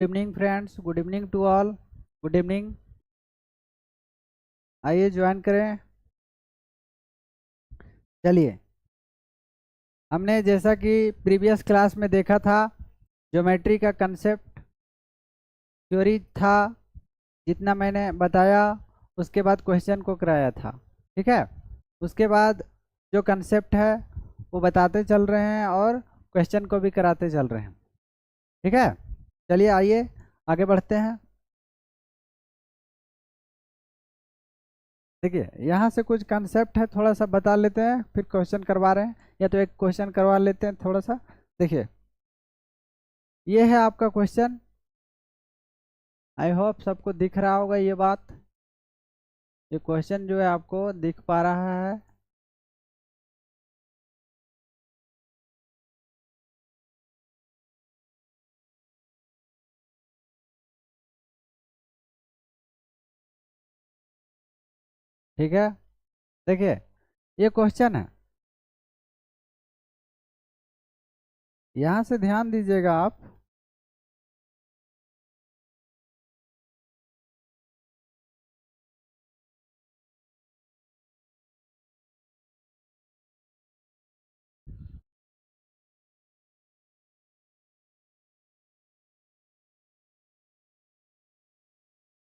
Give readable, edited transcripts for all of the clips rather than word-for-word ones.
Good evening friends, good evening to all. Good evening. आइए join करें। चलिए, हमने जैसा कि प्रीवियस क्लास में देखा था, ज्योमेट्री का कंसेप्ट थ्योरी था। जितना मैंने बताया उसके बाद क्वेश्चन को कराया था। ठीक है। उसके बाद जो कंसेप्ट है वो बताते चल रहे हैं और क्वेश्चन को भी कराते चल रहे हैं। ठीक है। चलिए आइए आगे बढ़ते हैं। देखिए, यहाँ से कुछ कंसेप्ट है, थोड़ा सा बता लेते हैं, फिर क्वेश्चन करवा रहे हैं, या तो एक क्वेश्चन करवा लेते हैं थोड़ा सा। देखिए, ये है आपका क्वेश्चन। आई होप सबको दिख रहा होगा ये बात। ये क्वेश्चन जो है आपको दिख पा रहा है। ठीक है। देखिए, ये क्वेश्चन है, यहाँ से ध्यान दीजिएगा आप।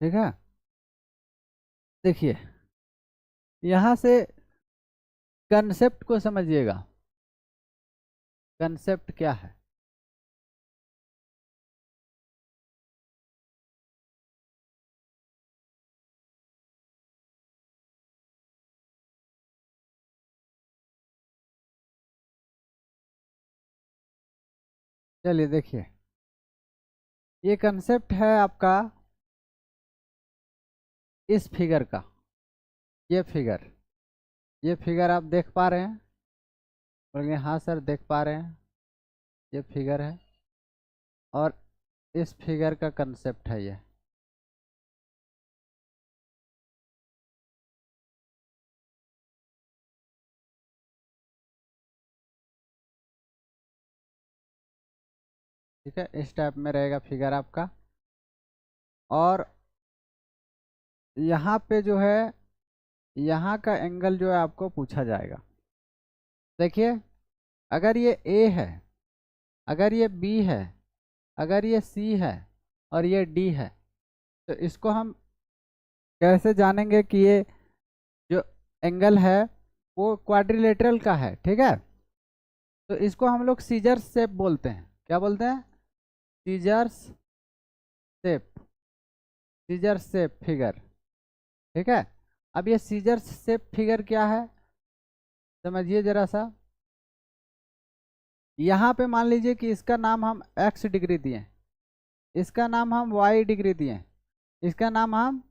ठीक है। देखिए, यहाँ से कंसेप्ट को समझिएगा। कंसेप्ट क्या है? चलिए देखिए, ये कंसेप्ट है आपका इस फिगर का। ये फिगर आप देख पा रहे हैं? बोलेंगे हाँ सर देख पा रहे हैं। ये फिगर है और इस फिगर का कंसेप्ट है ये। ठीक है, इस टाइप में रहेगा फिगर आपका। और यहाँ पे जो है, यहाँ का एंगल जो है आपको पूछा जाएगा। देखिए, अगर ये ए है, अगर ये बी है, अगर ये सी है और ये डी है, तो इसको हम कैसे जानेंगे कि ये जो एंगल है वो क्वाड्रिलेटरल का है? ठीक है। तो इसको हम लोग सीजर्स शेप बोलते हैं। क्या बोलते हैं? Scissors shape. Scissor shape figure. ठीक है। अब ये सीजर शेप फिगर क्या है, समझिए जरा सा। यहाँ पे मान लीजिए कि इसका नाम हम x डिग्री दिए, इसका नाम हम y डिग्री दिए, इसका नाम हम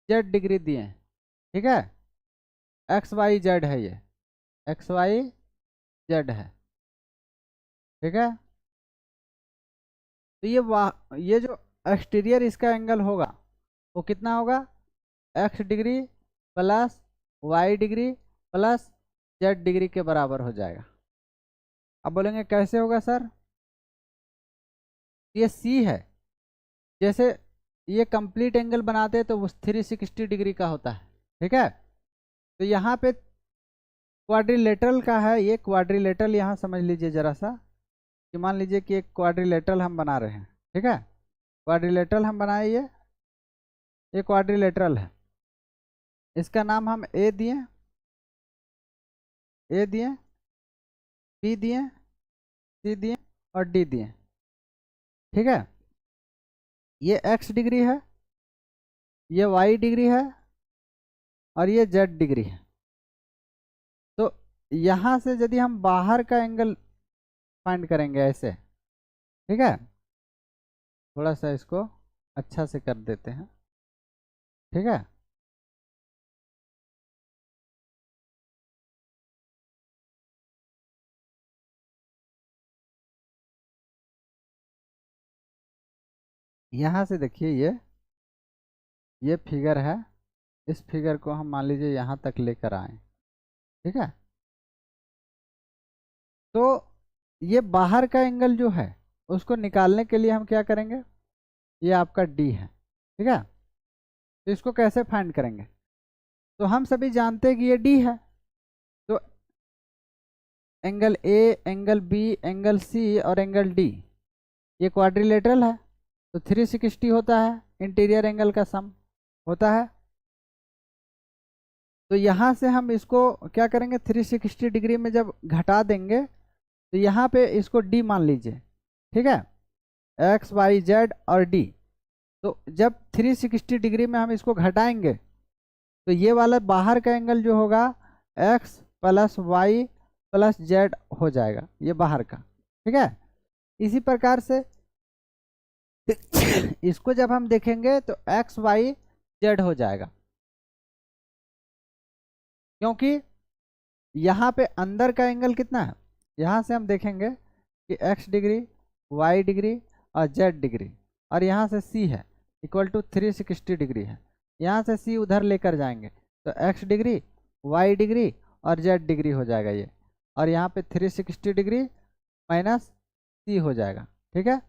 z डिग्री दिए। ठीक है। एक्स वाई जेड है ये, एक्स वाई जेड है। ठीक है। तो ये जो एक्सटीरियर इसका एंगल होगा वो कितना होगा? x degree plus y degree plus z degree के बराबर हो जाएगा। अब बोलेंगे कैसे होगा सर? ये c है, जैसे ये कंप्लीट एंगल बनाते हैं तो वो 360 डिग्री का होता है। ठीक है। तो यहाँ पे क्वाड्रिलेटरल का है, ये क्वाड्रिलेटरल यहाँ समझ लीजिए जरा सा, कि मान लीजिए कि एक क्वाड्रिलेटरल हम बना रहे हैं। ठीक है। क्वाड्रिलेटरल हम बनाए, ये क्वाड्रिलेटरल है। इसका नाम हम ए दिए, ए दिए, बी दिए, सी दिए और डी दिए। ठीक है। ये एक्स डिग्री है, ये वाई डिग्री है और ये जेड डिग्री है। तो यहाँ से यदि हम बाहर का एंगल फाइंड करेंगे ऐसे, ठीक है, थोड़ा सा इसको अच्छा से कर देते हैं। ठीक है। यहाँ से देखिए, ये फिगर है, इस फिगर को हम मान लीजिए यहाँ तक लेकर आए। ठीक है। तो ये बाहर का एंगल जो है उसको निकालने के लिए हम क्या करेंगे? ये आपका डी है। ठीक है, तो इसको कैसे फाइंड करेंगे? तो हम सभी जानते हैं कि ये डी है, तो angle A, angle B, angle C और एंगल डी ये क्वाड्रिलेटरल है, तो 360 होता है, इंटीरियर एंगल का सम होता है। तो यहाँ से हम इसको क्या करेंगे, 360 डिग्री में जब घटा देंगे तो यहाँ पे इसको डी मान लीजिए। ठीक है, एक्स वाई जेड और डी। तो जब 360 डिग्री में हम इसको घटाएंगे तो ये वाला बाहर का एंगल जो होगा X plus Y plus Z हो जाएगा, ये बाहर का। ठीक है, इसी प्रकार से इसको जब हम देखेंगे तो एक्स वाई जेड हो जाएगा, क्योंकि यहाँ पे अंदर का एंगल कितना है, यहाँ से हम देखेंगे कि एक्स डिग्री, वाई डिग्री और जेड डिग्री, और यहाँ से सी है इक्वल टू 360 डिग्री है। यहाँ से सी उधर लेकर जाएंगे तो एक्स डिग्री, वाई डिग्री और जेड डिग्री हो जाएगा ये, और यहाँ पे 360 डिग्री माइनस सी हो जाएगा। ठीक है,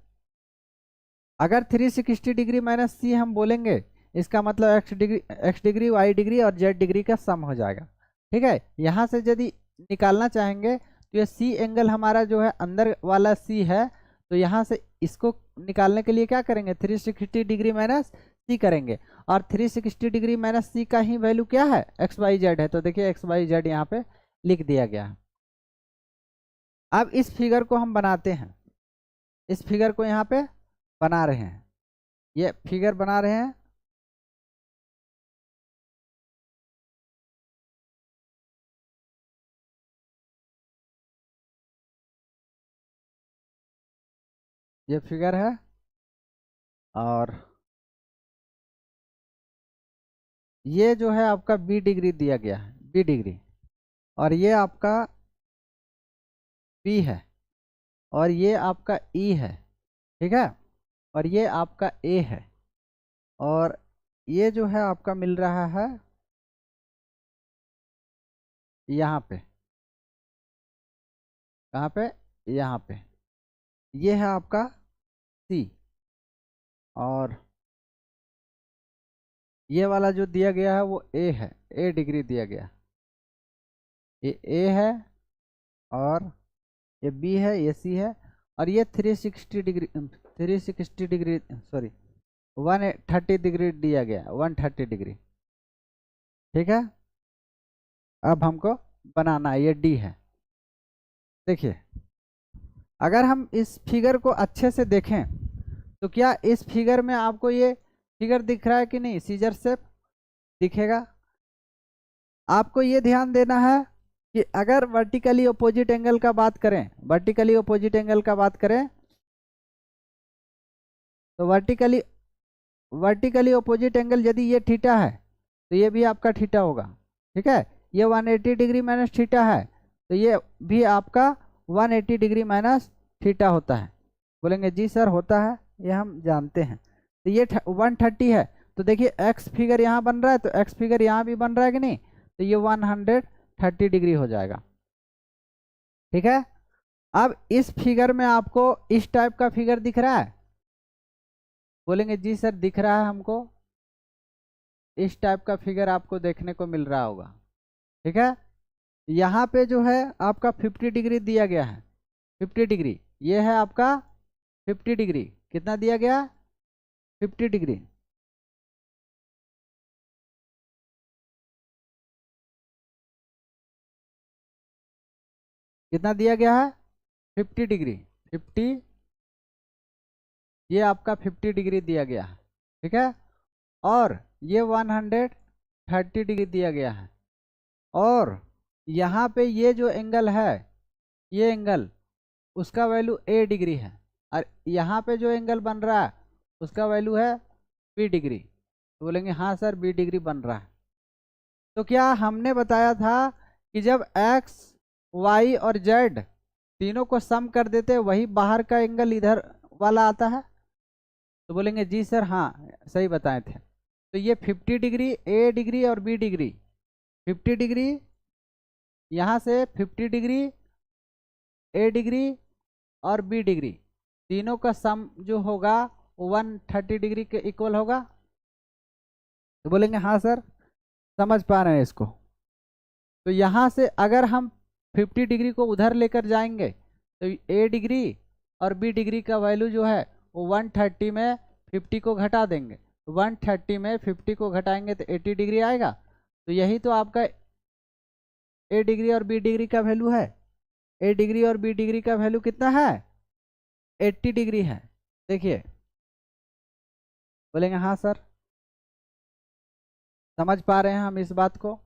अगर 360 डिग्री माइनस सी हम बोलेंगे इसका मतलब एक्स डिग्री, वाई डिग्री और जेड डिग्री का सम हो जाएगा। ठीक है, यहाँ से यदि निकालना चाहेंगे तो ये सी एंगल हमारा जो है अंदर वाला सी है, तो यहाँ से इसको निकालने के लिए क्या करेंगे, 360 डिग्री माइनस सी करेंगे, और 360 डिग्री माइनस सी का ही वैल्यू क्या है, एक्स वाई जेड है। तो देखिए एक्स वाई जेड यहाँ पे लिख दिया गया है। अब इस फिगर को हम बनाते हैं, इस फिगर को यहाँ पे बना रहे हैं, ये फिगर बना रहे हैं। ये फिगर है और ये जो है आपका बी डिग्री दिया गया है, बी डिग्री, और ये आपका बी है, और ये आपका ई है। ठीक है, और ये आपका ए है, और ये जो है आपका मिल रहा है यहाँ पे, कहाँ पे, यहाँ पे, ये है आपका सी, और ये वाला जो दिया गया है वो ए है, ए डिग्री दिया गया, ये ए है, और ये बी है, ये सी है, और ये 360 डिग्री, 360 डिग्री सॉरी 130 डिग्री दिया गया, 130 डिग्री। ठीक है, अब हमको बनाना है, ये डी है। देखिए अगर हम इस फिगर को अच्छे से देखें तो क्या इस फिगर में आपको ये फिगर दिख रहा है कि नहीं, सीजर शेप दिखेगा। आपको ये ध्यान देना है कि अगर वर्टिकली अपोजिट एंगल का बात करें, वर्टिकली अपोजिट एंगल का बात करें तो वर्टिकली अपोजिट एंगल यदि ये थीटा है तो ये भी आपका थीटा होगा। ठीक है, ये 180 डिग्री माइनस थीटा है तो ये भी आपका 180 डिग्री माइनस थीटा होता है। बोलेंगे जी सर होता है, ये हम जानते हैं। तो ये 130 है, तो देखिए एक्स फिगर यहाँ बन रहा है तो एक्स फिगर यहाँ भी बन रहा है कि नहीं, तो ये 130 डिग्री हो जाएगा। ठीक है, अब इस फिगर में आपको इस टाइप का फिगर दिख रहा है, बोलेंगे जी सर दिख रहा है हमको, इस टाइप का फिगर आपको देखने को मिल रहा होगा। ठीक है, यहाँ पे जो है आपका 50 डिग्री दिया गया है, 50 डिग्री, ये है आपका 50 डिग्री, कितना दिया गया, 50 डिग्री। कितना दिया गया है, 50 डिग्री, 50, ये आपका 50 डिग्री दिया गया है। ठीक है, और ये 130 डिग्री दिया गया है, और यहाँ पे ये जो एंगल है, ये एंगल उसका वैल्यू ए डिग्री है, और यहाँ पे जो एंगल बन रहा है उसका वैल्यू है बी डिग्री। तो बोलेंगे हाँ सर बी डिग्री बन रहा है। तो क्या हमने बताया था कि जब एक्स, वाई और जेड तीनों को सम कर देते वही बाहर का एंगल इधर वाला आता है। तो बोलेंगे जी सर हाँ सही बताए थे। तो ये 50 डिग्री, ए डिग्री और बी डिग्री, 50 डिग्री, यहाँ से 50 डिग्री, ए डिग्री और बी डिग्री, तीनों का सम जो होगा 130 डिग्री के इक्वल होगा? तो बोलेंगे हाँ सर, समझ पा रहे हैं इसको। तो यहाँ से अगर हम 50 डिग्री को उधर लेकर जाएंगे तो ए डिग्री और बी डिग्री का वैल्यू जो है वो 130 में 50 को घटा देंगे। 130 में 50 को घटाएंगे तो 80 डिग्री आएगा। तो यही तो आपका ए डिग्री और बी डिग्री का वैल्यू है। ए डिग्री और बी डिग्री का वैल्यू कितना है? 80 डिग्री है। देखिए, बोलेंगे हाँ सर, समझ पा रहे हैं हम इस बात को।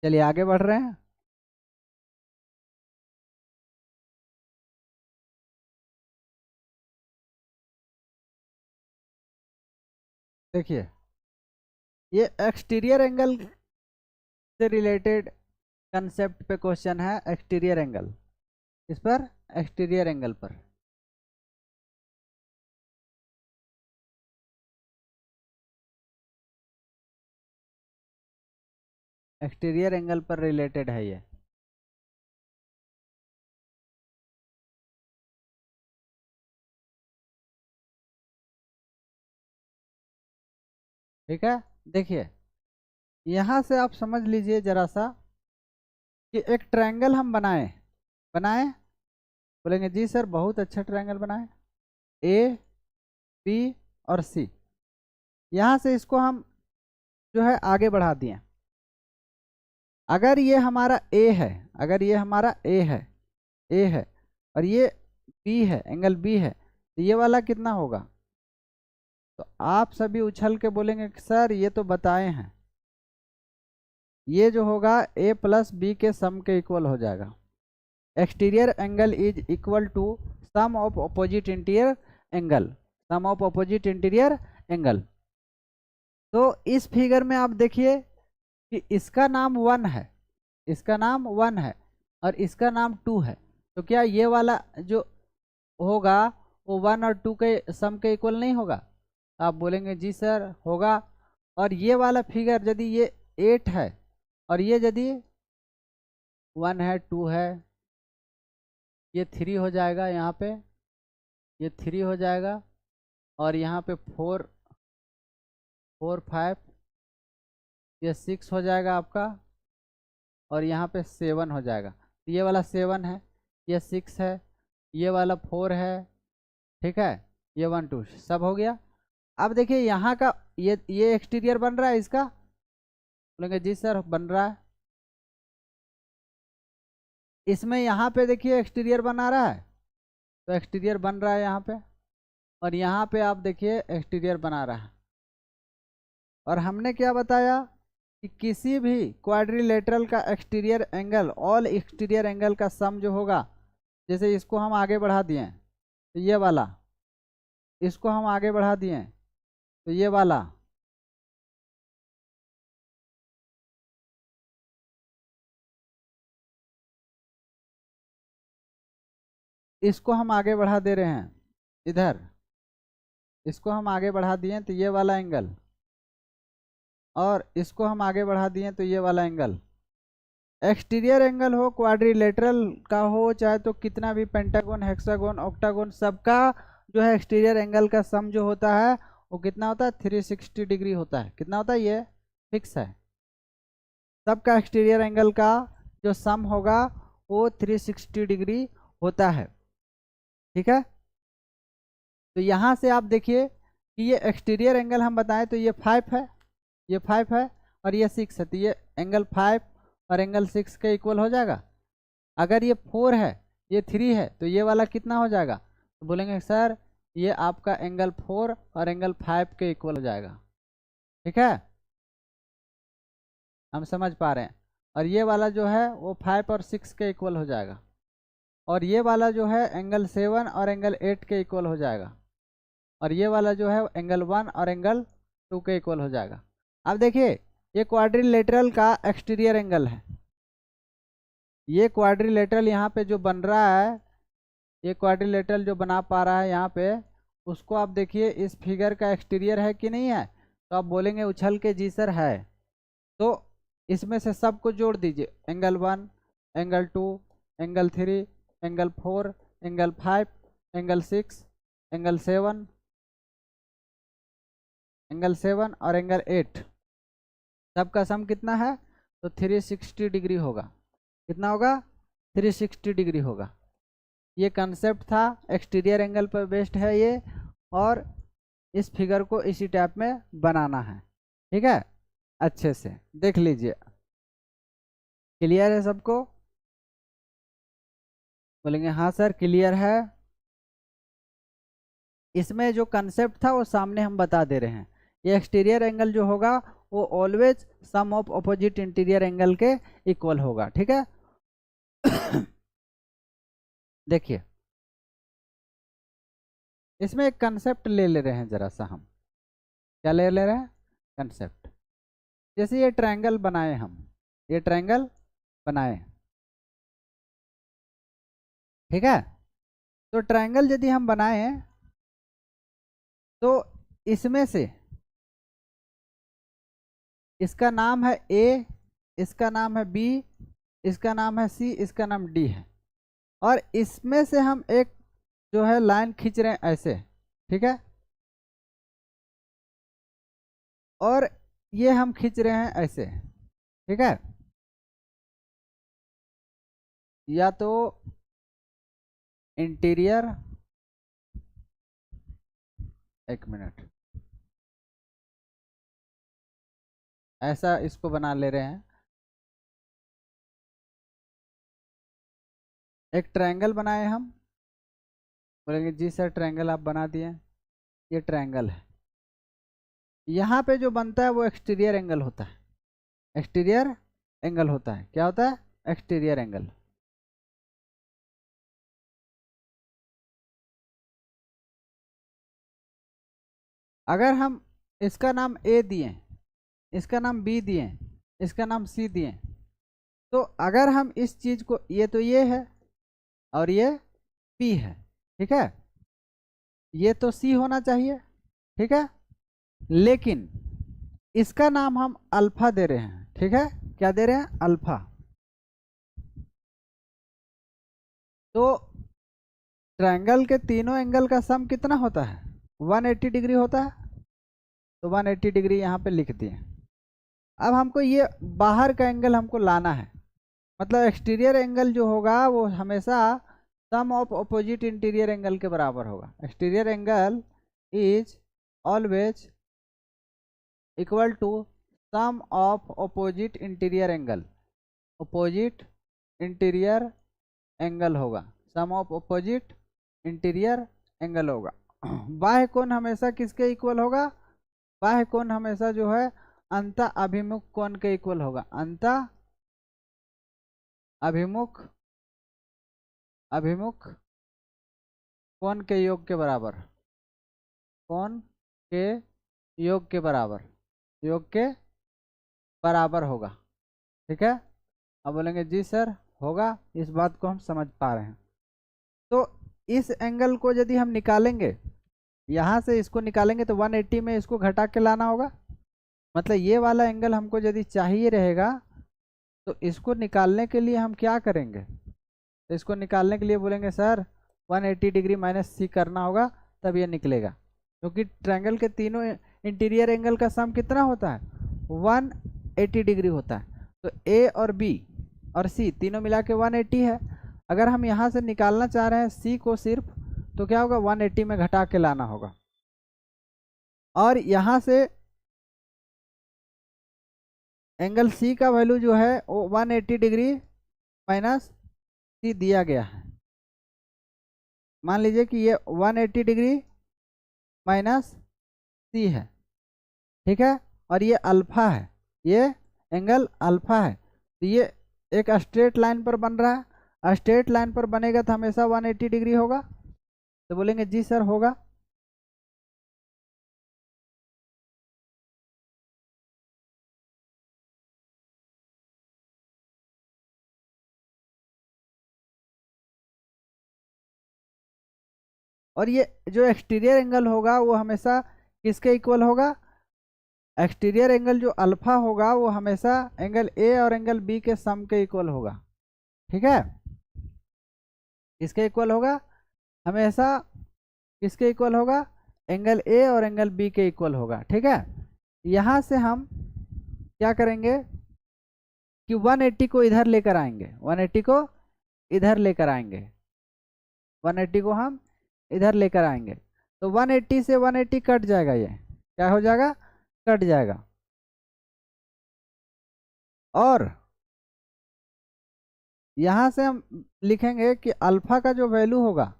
चलिए आगे बढ़ रहे हैं। देखिए, ये एक्सटीरियर एंगल से रिलेटेड कंसेप्ट पे क्वेश्चन है। एक्सटीरियर एंगल, इस पर एक्सटीरियर एंगल पर एक्सटीरियर एंगल पर रिलेटेड है ये। ठीक है, देखिए यहाँ से आप समझ लीजिए जरा सा कि एक ट्रायंगल हम बनाए बनाए बोलेंगे जी सर बहुत अच्छा ट्रायंगल बनाए, ए बी और सी। यहाँ से इसको हम जो है आगे बढ़ा दिए। अगर ये हमारा ए है, अगर ये हमारा ए है और ये बी है, एंगल बी है, तो ये वाला कितना होगा? तो आप सभी उछल के बोलेंगे कि सर ये तो बताए हैं, ये जो होगा ए प्लस बी के सम के इक्वल हो जाएगा। Exterior angle is equal to sum of opposite interior angle, sum of opposite interior angle. तो इस फिगर में आप देखिए कि इसका नाम 1 है, इसका नाम 1 है और इसका नाम 2 है। तो क्या ये वाला जो होगा वो 1 और 2 के सम के इक्वल नहीं होगा? आप बोलेंगे जी सर होगा। और ये वाला फिगर यदि ये 8 है और ये यदि 1 है 2 है, ये 3 हो जाएगा, यहाँ पे ये 3 हो जाएगा और यहाँ पे 4 4 5, ये 6 हो जाएगा आपका और यहाँ पे 7 हो जाएगा। तो ये वाला 7 है, ये 6 है, ये वाला 4 है, ठीक है, ये 1 2 सब हो गया। अब देखिए यहाँ का ये एक्सटीरियर बन रहा है इसका? बोलेंगे जी सर बन रहा है। इसमें यहाँ पे देखिए एक्सटीरियर बना रहा है, तो एक्सटीरियर बन रहा है यहाँ पे, और यहाँ पे आप देखिए एक्सटीरियर बना रहा है। और हमने क्या बताया कि किसी भी क्वाड्रिलेटरल का exterior angle, all exterior angle का सम जो होगा, जैसे इसको हम आगे बढ़ा दिए तो ये वाला, इसको हम आगे बढ़ा दिए तो ये वाला, इसको हम आगे बढ़ा दे रहे हैं इधर, इसको हम आगे बढ़ा दिए तो ये वाला एंगल, और इसको हम आगे बढ़ा दिए तो ये वाला एंगल। एक्सटीरियर एंगल हो, क्वाड्रिलेटरल का हो, चाहे तो कितना भी पेंटागन, हेक्सागन, ऑक्टागन, सबका जो है एक्सटीरियर एंगल का सम जो होता है वो कितना होता है? 360 डिग्री होता है। कितना होता है? ये फिक्स है। सबका एक्सटीरियर एंगल का जो सम होगा वो 360 डिग्री होता है। ठीक है, तो यहाँ से आप देखिए कि ये एक्सटीरियर एंगल हम बताएं तो ये 5 है, ये 5 है और ये 6 है, तो ये एंगल 5 और एंगल 6 के इक्वल हो जाएगा। अगर ये 4 है, ये 3 है, तो ये वाला कितना हो जाएगा? तो बोलेंगे सर ये आपका एंगल 4 और एंगल 5 के इक्वल हो जाएगा। ठीक है, हम समझ पा रहे हैं। और ये वाला जो है वो 5 और 6 के इक्वल हो जाएगा, और ये वाला जो है एंगल 7 और एंगल 8 के इक्वल हो जाएगा, और ये वाला जो है एंगल 1 और एंगल 2 के इक्वल हो जाएगा। अब देखिए ये क्वाड्रिलेटरल का एक्सटीरियर एंगल है, ये क्वाड्रिलेटरल यहाँ पे जो बन रहा है, ये क्वाड्रिलेटरल जो बना पा रहा है यहाँ पे, उसको आप देखिए इस फिगर का एक्सटीरियर है कि नहीं है? तो आप बोलेंगे उछल के जी सर है। तो इसमें से सबको जोड़ दीजिए, angle 1, angle 2, angle 3, angle 4, angle 5, angle 6, angle 7, angle 7 और एंगल 8, सबका सम कितना है? तो 360 डिग्री होगा। कितना होगा? 360 डिग्री होगा। ये कंसेप्ट था, एक्सटीरियर एंगल पर बेस्ड है ये, और इस फिगर को इसी टाइप में बनाना है। ठीक है, अच्छे से देख लीजिए। क्लियर है सबको? बोलेंगे हाँ सर क्लियर है। इसमें जो कंसेप्ट था वो सामने हम बता दे रहे हैं। ये एक्सटीरियर एंगल जो होगा वो always sum of opposite interior angle के इक्वल होगा। ठीक है देखिए, इसमें एक कंसेप्ट ले रहे हैं जरा सा हम। क्या ले रहे हैं? कंसेप्ट। जैसे ये ट्रायंगल बनाए हम, ये ट्रायंगल बनाए, ठीक है। तो ट्रायंगल यदि हम बनाए तो इसमें से इसका नाम है ए, इसका नाम है बी, इसका नाम है सी, इसका नाम डी है, और इसमें से हम एक जो है लाइन खींच रहे हैं ऐसे, ठीक है। और ये हम खींच रहे हैं ऐसे, ठीक है। या तो इंटीरियर, एक मिनट, ऐसा इसको बना ले रहे हैं। एक ट्रायंगल बनाए हम, बोलेंगे जी सर ट्रायंगल आप बना दिए, ये ट्रायंगल है। यहाँ पे जो बनता है वो एक्सटीरियर एंगल होता है। एक्सटीरियर एंगल होता है। क्या होता है? Exterior angle. अगर हम इसका नाम ए दिए, इसका नाम बी दिए, इसका नाम सी दिए, तो अगर हम इस चीज को, ये है और ये पी है, ठीक है, ये तो सी होना चाहिए, ठीक है। लेकिन इसका नाम हम अल्फा दे रहे हैं, ठीक है। क्या दे रहे हैं? अल्फा। तो ट्रायंगल के तीनों एंगल का सम कितना होता है? 180 डिग्री होता है। तो 180 डिग्री यहाँ पे लिख दिए। अब हमको ये बाहर का एंगल हमको लाना है, मतलब एक्सटीरियर एंगल जो होगा वो हमेशा sum of opposite interior angle के बराबर होगा। Exterior angle is always equal to sum of opposite interior angle. Opposite interior angle होगा, sum of opposite interior angle होगा। बाह्य कोण हमेशा किसके इक्वल होगा? बाह्य कोण हमेशा जो है अंत अभिमुख कोण के इक्वल होगा। अंत अभिमुख अभिमुख कोण के योग के बराबर, कोण के योग के बराबर, योग के बराबर होगा, ठीक है। अब बोलेंगे जी सर होगा, इस बात को हम समझ पा रहे हैं। तो इस एंगल को यदि हम निकालेंगे, यहाँ से इसको निकालेंगे तो 180 में इसको घटा के लाना होगा। मतलब ये वाला एंगल हमको यदि चाहिए रहेगा तो इसको निकालने के लिए हम क्या करेंगे? तो इसको निकालने के लिए बोलेंगे सर 180 डिग्री माइनस सी करना होगा, तब ये निकलेगा। क्योंकि ट्रायंगल के तीनों इंटीरियर एंगल का सम कितना होता है? 180 डिग्री होता है। तो ए और बी और सी तीनों मिला के 180 है। अगर हम यहाँ से निकालना चाह रहे हैं सी को सिर्फ, तो क्या होगा? 180 में घटा के लाना होगा। और यहाँ से एंगल सी का वैल्यू जो है वो 180 डिग्री माइनस सी दिया गया है। मान लीजिए कि ये 180 डिग्री माइनस सी है, ठीक है। और ये अल्फा है, ये एंगल अल्फा है। तो ये एक स्ट्रेट लाइन पर बन रहा है। स्ट्रेट लाइन पर बनेगा तो हमेशा 180 डिग्री होगा। तो बोलेंगे जी सर होगा। और ये जो एक्सटीरियर एंगल होगा वो हमेशा किसके इक्वल होगा? एक्सटीरियर एंगल जो अल्फा होगा वो हमेशा एंगल ए और एंगल बी के सम के इक्वल होगा, ठीक है। किसके इक्वल होगा? हमेशा किसके इक्वल होगा? एंगल ए और एंगल बी के इक्वल होगा। ठीक है, यहाँ से हम क्या करेंगे कि 180 को इधर लेकर आएंगे, 180 को इधर लेकर आएंगे, 180 को हम इधर लेकर आएंगे। तो 180 से 180 कट जाएगा, ये क्या हो जाएगा? कट जाएगा। और यहाँ से हम लिखेंगे कि अल्फा का जो वैल्यू होगा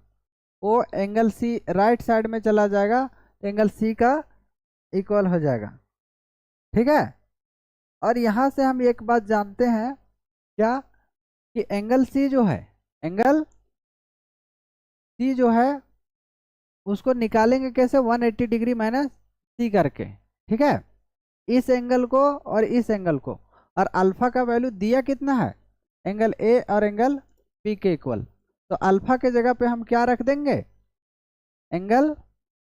वो एंगल सी राइट साइड में चला जाएगा, तो एंगल सी का इक्वल हो जाएगा। ठीक है, और यहाँ से हम एक बात जानते हैं क्या, कि एंगल सी जो है, एंगल सी जो है उसको निकालेंगे कैसे? 180 डिग्री माइनस सी करके। ठीक है, इस एंगल को और इस एंगल को, और अल्फा का वैल्यू दिया कितना है? एंगल ए और एंगल बी के इक्वल। तो अल्फा के जगह पे हम क्या रख देंगे? एंगल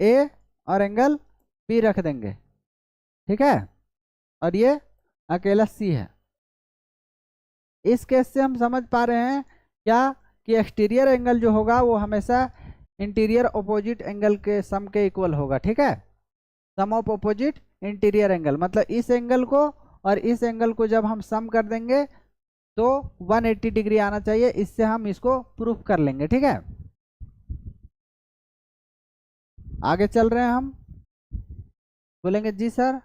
ए और एंगल बी रख देंगे। ठीक है, और ये अकेला सी है। इस केस से हम समझ पा रहे हैं क्या, कि एक्सटीरियर एंगल जो होगा वो हमेशा इंटीरियर अपोजिट एंगल के सम के इक्वल होगा। ठीक है, सम ऑफ अपोजिट इंटीरियर एंगल, मतलब इस एंगल को और इस एंगल को जब हम सम कर देंगे तो 180 डिग्री आना चाहिए। इससे हम इसको प्रूफ कर लेंगे। ठीक है, आगे चल रहे हैं हम, बोलेंगे जी सर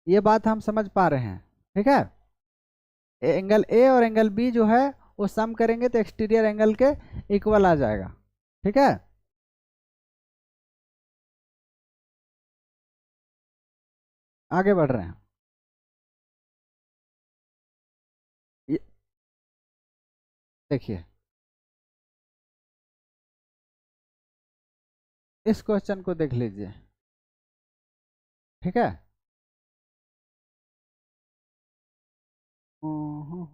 ये बात हम समझ पा रहे हैं। ठीक है, एंगल ए और एंगल बी जो है वो सम करेंगे तो एक्सटीरियर एंगल के इक्वल आ जाएगा। ठीक है, आगे बढ़ रहे हैं। देखिए इस क्वेश्चन को देख लीजिए। ठीक है, हम्म,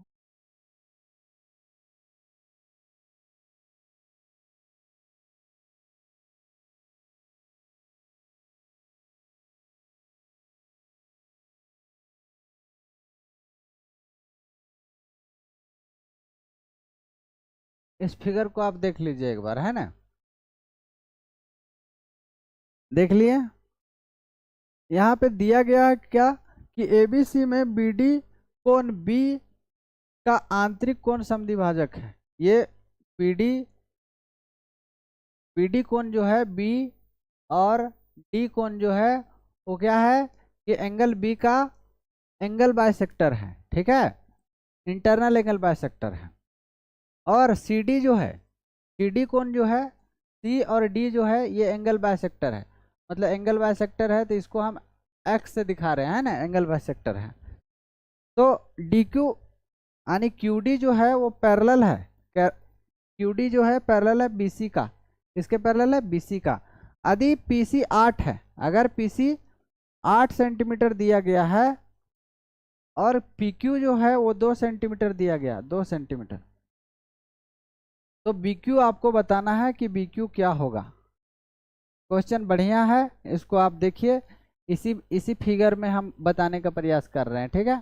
इस फिगर को आप देख लीजिए एक बार, है ना? देख लिए, यहाँ पे दिया गया है क्या, कि एबीसी में बीडी कोण बी का आंतरिक कोण समद्विभाजक है। ये बीडी बीडी कोण जो है बी, और डी कोण जो है वो क्या है, कि एंगल बी का एंगल बाइसेक्टर है। ठीक है, इंटरनल एंगल बाइसेक्टर है। और सी डी जो है, सी डी कोण जो है, सी और डी जो है ये एंगल बाइसेक्टर है। मतलब एंगल बाइसेक्टर है तो इसको हम एक्स से दिखा रहे हैं ना, एंगल बाइसेक्टर है। तो डी क्यू यानी क्यू डी जो है वो पैरेलल है, क्यू डी जो है पैरेलल है बीसी का। इसके पैरेलल है बीसी का। यदि पीसी 8 है, अगर पीसी 8 सेंटीमीटर दिया गया है और पीक्यू जो है वो 2 सेंटीमीटर दिया गया, 2 सेंटीमीटर, तो बीक्यू आपको बताना है कि बीक्यू क्या होगा। क्वेश्चन बढ़िया है, इसको आप देखिए। इसी इसी फिगर में हम बताने का प्रयास कर रहे हैं। ठीक है,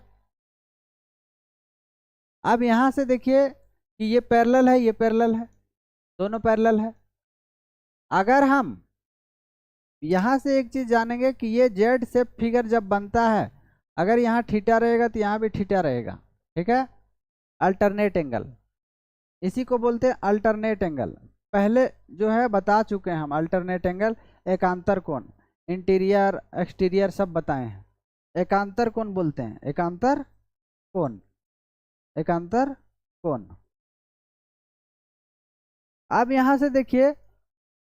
अब यहाँ से देखिए कि ये पैरेलल है, ये पैरेलल है, दोनों पैरेलल है। अगर हम यहाँ से एक चीज जानेंगे कि ये जेड शेप फिगर जब बनता है, अगर यहाँ थीटा रहेगा तो यहाँ भी थीटा रहेगा। ठीक है, अल्टरनेट एंगल, इसी को बोलते हैं अल्टरनेट एंगल। पहले जो है बता चुके हैं हम, अल्टरनेट एंगल, एकांतर कोण, इंटीरियर एक्सटीरियर सब बताए हैं। एकांतर कोण बोलते हैं, एकांतर कोण, एकांतर कोण। अब यहाँ से देखिए,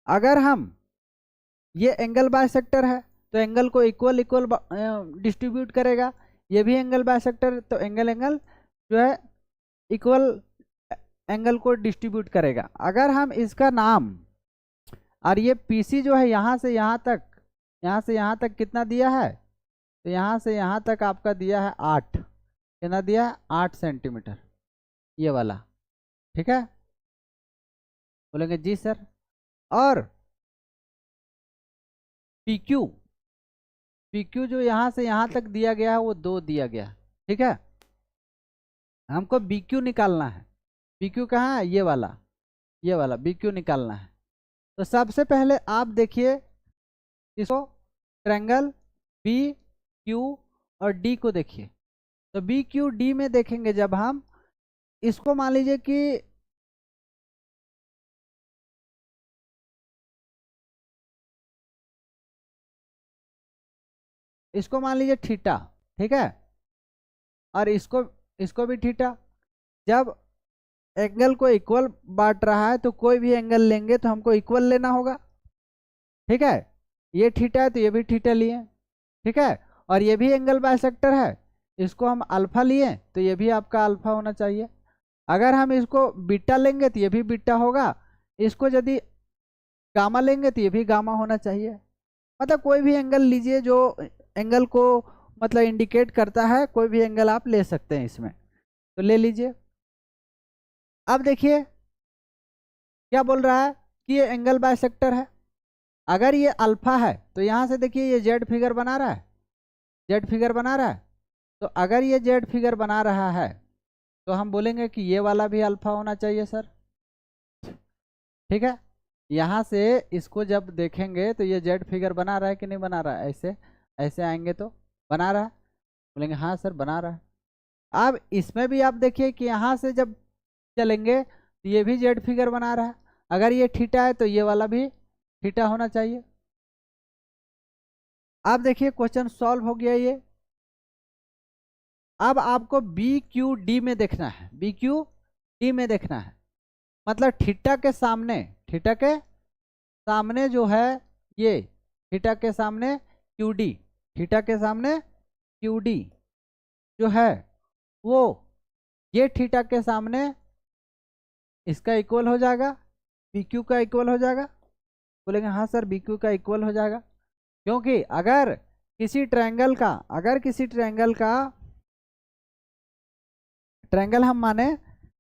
अगर हम ये एंगल बाइसेक्टर है तो एंगल को इक्वल इक्वल डिस्ट्रीब्यूट करेगा। ये भी एंगल बाइसेक्टर, तो एंगल एंगल जो है इक्वल एंगल को डिस्ट्रीब्यूट करेगा। अगर हम इसका नाम, और ये पीसी जो है यहाँ से यहाँ तक, यहाँ से यहाँ तक कितना दिया है, तो यहाँ से यहाँ तक आपका दिया है 8, कितना दिया है? 8 सेंटीमीटर, ये वाला। ठीक है, बोलेंगे जी सर। और पीक्यू, पीक्यू जो यहाँ से यहाँ तक दिया गया है वो 2 दिया गया। ठीक है, हमको बीक्यू निकालना है। बीक्यू कहाँ है? ये वाला, ये वाला बी क्यू निकालना है। तो सबसे पहले आप देखिए इसको, ट्रायंगल बी क्यू और डी को देखिए। तो बी क्यू डी में देखेंगे जब हम इसको, मान लीजिए कि इसको मान लीजिए थीटा, ठीक है, और इसको इसको भी थीटा। जब एंगल को इक्वल बांट रहा है तो कोई भी एंगल लेंगे तो हमको इक्वल लेना होगा, ठीक है। ये थीटा है तो ये भी थीटा लिए, ठीक है, और ये भी एंगल बाइसेक्टर है, इसको हम अल्फा लिए तो ये भी आपका अल्फा होना चाहिए। अगर हम इसको बीटा लेंगे तो ये भी बीटा होगा, इसको यदि गामा लेंगे तो ये भी गामा होना चाहिए। मतलब कोई भी एंगल लीजिए जो एंगल को मतलब इंडिकेट करता है, कोई भी एंगल आप ले सकते हैं इसमें, तो ले लीजिए। अब देखिए क्या बोल रहा है कि ये एंगल बाइसेक्टर है। अगर ये अल्फा है तो यहाँ से देखिए ये जेड फिगर बना रहा है, जेड फिगर बना रहा है। तो अगर ये जेड फिगर बना रहा है तो हम बोलेंगे कि ये वाला भी अल्फा होना चाहिए सर, ठीक है। यहाँ से इसको जब देखेंगे तो ये जेड फिगर बना रहा है कि नहीं बना रहा है, ऐसे ऐसे आएंगे तो बना रहा है, बोलेंगे हाँ सर बना रहा है। अब इसमें भी आप देखिए कि यहाँ से जब चलेंगे तो ये भी जेड फिगर बना रहा है। अगर ये थीटा है तो ये वाला भी थीटा होना चाहिए। अब देखिए क्वेश्चन सॉल्व हो गया ये। अब आपको बी क्यू डी में देखना है, बी क्यू डी में देखना है, मतलब थीटा के सामने, थीटा के सामने जो है ये, थीटा के सामने क्यू डी, थीटा के सामने क्यू डी जो है वो ये थीटा के सामने इसका इक्वल हो जाएगा, बी क्यू का इक्वल हो जाएगा। बोलेंगे हाँ सर बी क्यू का इक्वल हो जाएगा, क्योंकि अगर किसी ट्रायंगल का, अगर किसी ट्रायंगल का, ट्रायंगल हम माने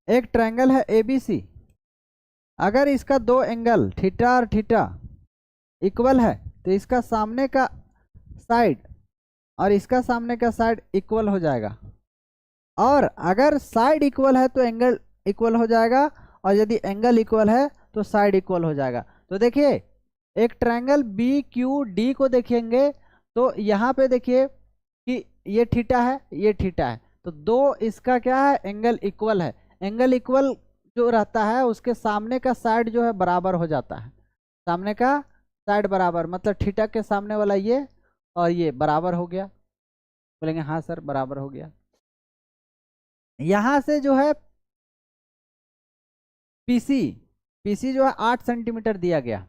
एक ट्रायंगल है एबीसी, अगर इसका दो एंगल थीटा और थीटा इक्वल है तो इसका सामने का साइड और इसका सामने का साइड इक्वल हो जाएगा। और अगर साइड इक्वल है तो एंगल इक्वल हो जाएगा, और यदि एंगल इक्वल है तो साइड इक्वल हो जाएगा। तो देखिए एक ट्रायंगल बी क्यू डी को देखेंगे तो यहाँ पे देखिए कि ये थीटा है, ये थीटा है, तो दो इसका क्या है, एंगल इक्वल है। एंगल इक्वल जो रहता है उसके सामने का साइड जो है बराबर हो जाता है, सामने का साइड बराबर, मतलब थीटा के सामने वाला ये और ये बराबर हो गया। बोलेंगे हाँ सर बराबर हो गया। यहाँ से जो है पीसी, पीसी जो है 8 सेंटीमीटर दिया गया।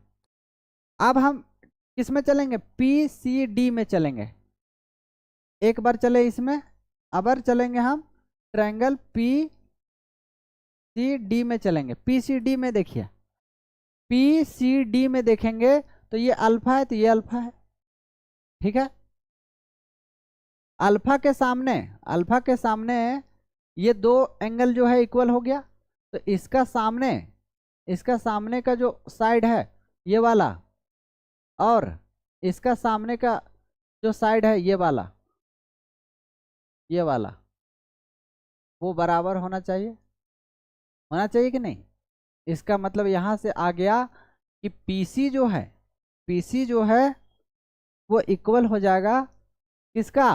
अब हम किस में चलेंगे, पी सी डी में चलेंगे। एक बार चले इसमें, अब चलेंगे हम ट्रायंगल पी सी डी में चलेंगे। पी सी डी में देखिए, पी सी डी में देखेंगे तो ये अल्फा है तो ये अल्फा है, ठीक है। अल्फा के सामने, अल्फा के सामने ये दो एंगल जो है इक्वल हो गया, तो इसका सामने, इसका सामने का जो साइड है ये वाला, और इसका सामने का जो साइड है ये वाला, ये वाला, वो बराबर होना चाहिए, होना चाहिए कि नहीं। इसका मतलब यहाँ से आ गया कि PC जो है, PC जो है वो इक्वल हो जाएगा किसका,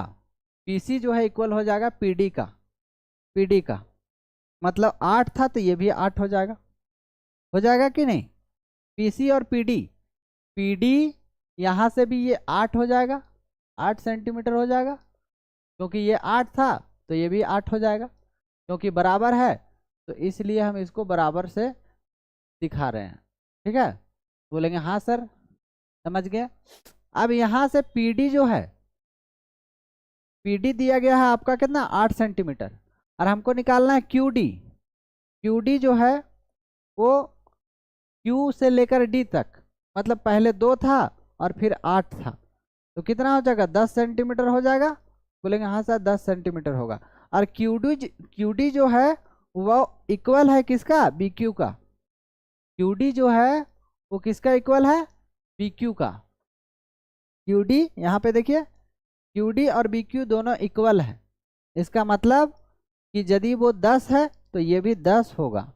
PC जो है इक्वल हो जाएगा PD का, PD का मतलब 8 था तो ये भी 8 हो जाएगा कि नहीं। PC और PD, PD यहाँ से भी ये 8 हो जाएगा, 8 सेंटीमीटर हो जाएगा, क्योंकि ये 8 था तो ये भी 8 हो जाएगा, क्योंकि बराबर है तो इसलिए हम इसको बराबर से दिखा रहे हैं, ठीक है। बोलेंगे हाँ सर समझ गए। अब यहाँ से PD जो है, PD दिया गया है आपका कितना 8 सेंटीमीटर, और हमको निकालना है QD। QD जो है वो Q से लेकर D तक, मतलब पहले 2 था और फिर 8 था, तो कितना हो जाएगा 10 सेंटीमीटर हो जाएगा। बोलेंगे हाँ सर 10 सेंटीमीटर होगा। और QD जो है वो इक्वल है किसका, BQ का। QD जो है वो किसका इक्वल है, BQ का। QD यहाँ पे देखिए, QD और BQ दोनों इक्वल है, इसका मतलब कि यदि वो 10 है तो ये भी 10 होगा,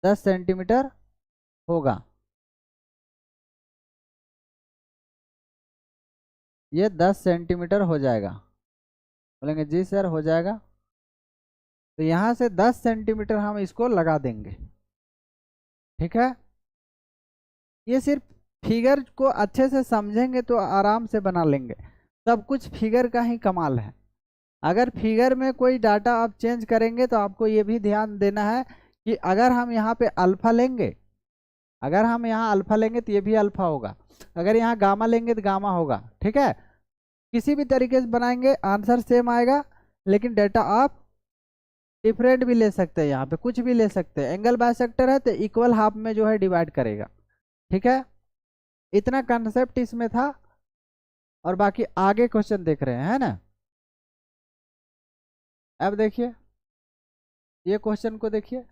10 सेंटीमीटर होगा। ये 10 सेंटीमीटर हो जाएगा। बोलेंगे जी सर हो जाएगा। तो यहाँ से 10 सेंटीमीटर हम इसको लगा देंगे। ठीक है, ये सिर्फ फिगर को अच्छे से समझेंगे तो आराम से बना लेंगे। सब कुछ फिगर का ही कमाल है। अगर फिगर में कोई डाटा आप चेंज करेंगे तो आपको ये भी ध्यान देना है कि अगर हम यहाँ पे अल्फा लेंगे, अगर हम यहाँ अल्फा लेंगे तो ये भी अल्फा होगा, अगर यहाँ गामा लेंगे तो गामा होगा। ठीक है, किसी भी तरीके से बनाएंगे आंसर सेम आएगा, लेकिन डेटा आप डिफरेंट भी ले सकते हैं, यहाँ पे कुछ भी ले सकते हैं। एंगल बाइसेक्टर है तो इक्वल हाफ में जो है डिवाइड करेगा। ठीक है, इतना कंसेप्ट इसमें था, और बाकी आगे क्वेश्चन देख रहे हैं, है ना। अब देखिए ये क्वेश्चन को देखिए।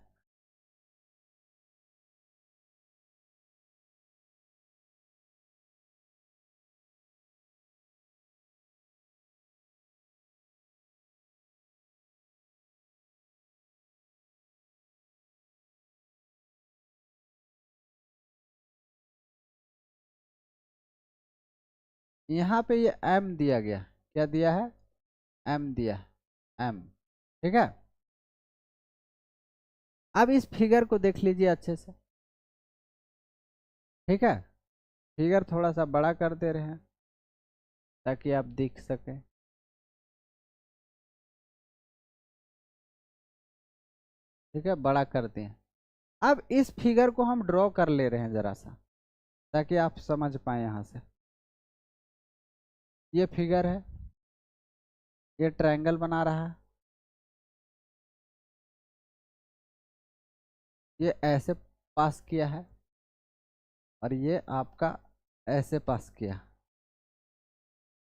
यहाँ पे ये m दिया गया, क्या दिया है, m दिया है, m। ठीक है, अब इस फिगर को देख लीजिए अच्छे से। ठीक है, फिगर थोड़ा सा बड़ा कर दे रहे हैं ताकि आप देख सकें। ठीक है, बड़ा कर दिए। अब इस फिगर को हम ड्रॉ कर ले रहे हैं जरा सा, ताकि आप समझ पाए। यहाँ से ये फिगर है, ये ट्रायंगल बना रहा है, ये ऐसे पास किया है, और ये आपका ऐसे पास किया।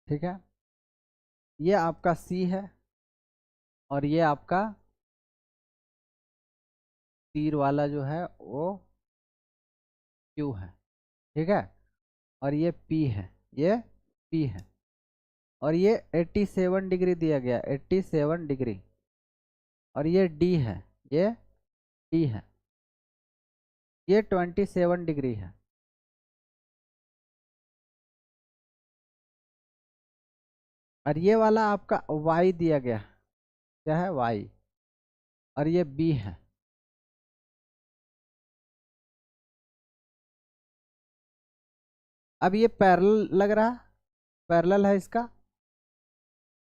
ठीक है, ये आपका सी है, और ये आपका तीर वाला जो है वो क्यू है। ठीक है, और ये पी है, ये पी है, और ये 87 डिग्री दिया गया, 87 डिग्री, और ये डी है, ये डी है, ये 27 डिग्री है। और ये वाला आपका y दिया गया, क्या है y, और ये b है। अब ये पैरेलल लग रहा है, पैरेलल है इसका,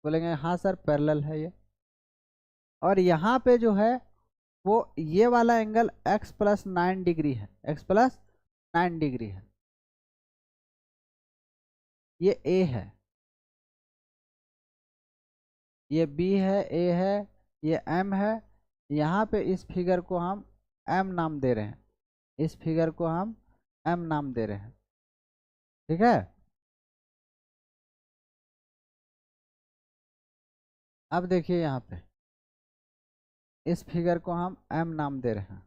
बोलेंगे हाँ सर पैरेलल है ये। और यहाँ पे जो है वो ये वाला एंगल x प्लस 9 डिग्री है, x प्लस 9 डिग्री है। ये a है, ये b है, a है, ये m है। यहाँ पे इस फिगर को हम m नाम दे रहे हैं, इस फिगर को हम m नाम दे रहे हैं। ठीक है, अब देखिए यहाँ पे इस फिगर को हम m नाम दे रहे हैं।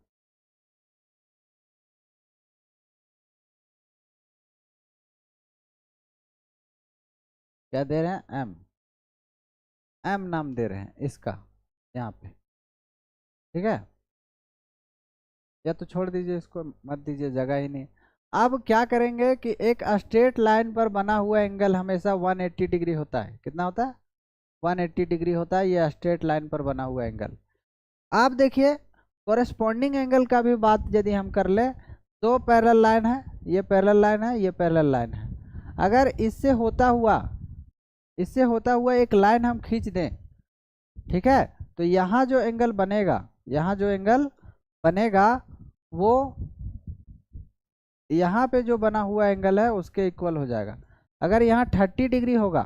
क्या दे रहे हैं, m नाम दे रहे हैं इसका यहाँ पे। ठीक है, या तो छोड़ दीजिए इसको, मत दीजिए, जगह ही नहीं। अब क्या करेंगे कि एक स्ट्रेट लाइन पर बना हुआ एंगल हमेशा 180 डिग्री होता है। कितना होता है, 180 डिग्री होता है, ये स्ट्रेट लाइन पर बना हुआ एंगल। आप देखिए कोरेस्पॉन्डिंग एंगल का भी बात यदि हम कर ले, दो पैरेलल लाइन है, ये पैरेलल लाइन है, ये पैरेलल लाइन है। अगर इससे होता हुआ एक लाइन हम खींच दें, ठीक है, तो यहाँ जो एंगल बनेगा, यहाँ जो एंगल बनेगा वो यहाँ पे जो बना हुआ एंगल है उसके इक्वल हो जाएगा। अगर यहाँ 30 डिग्री होगा,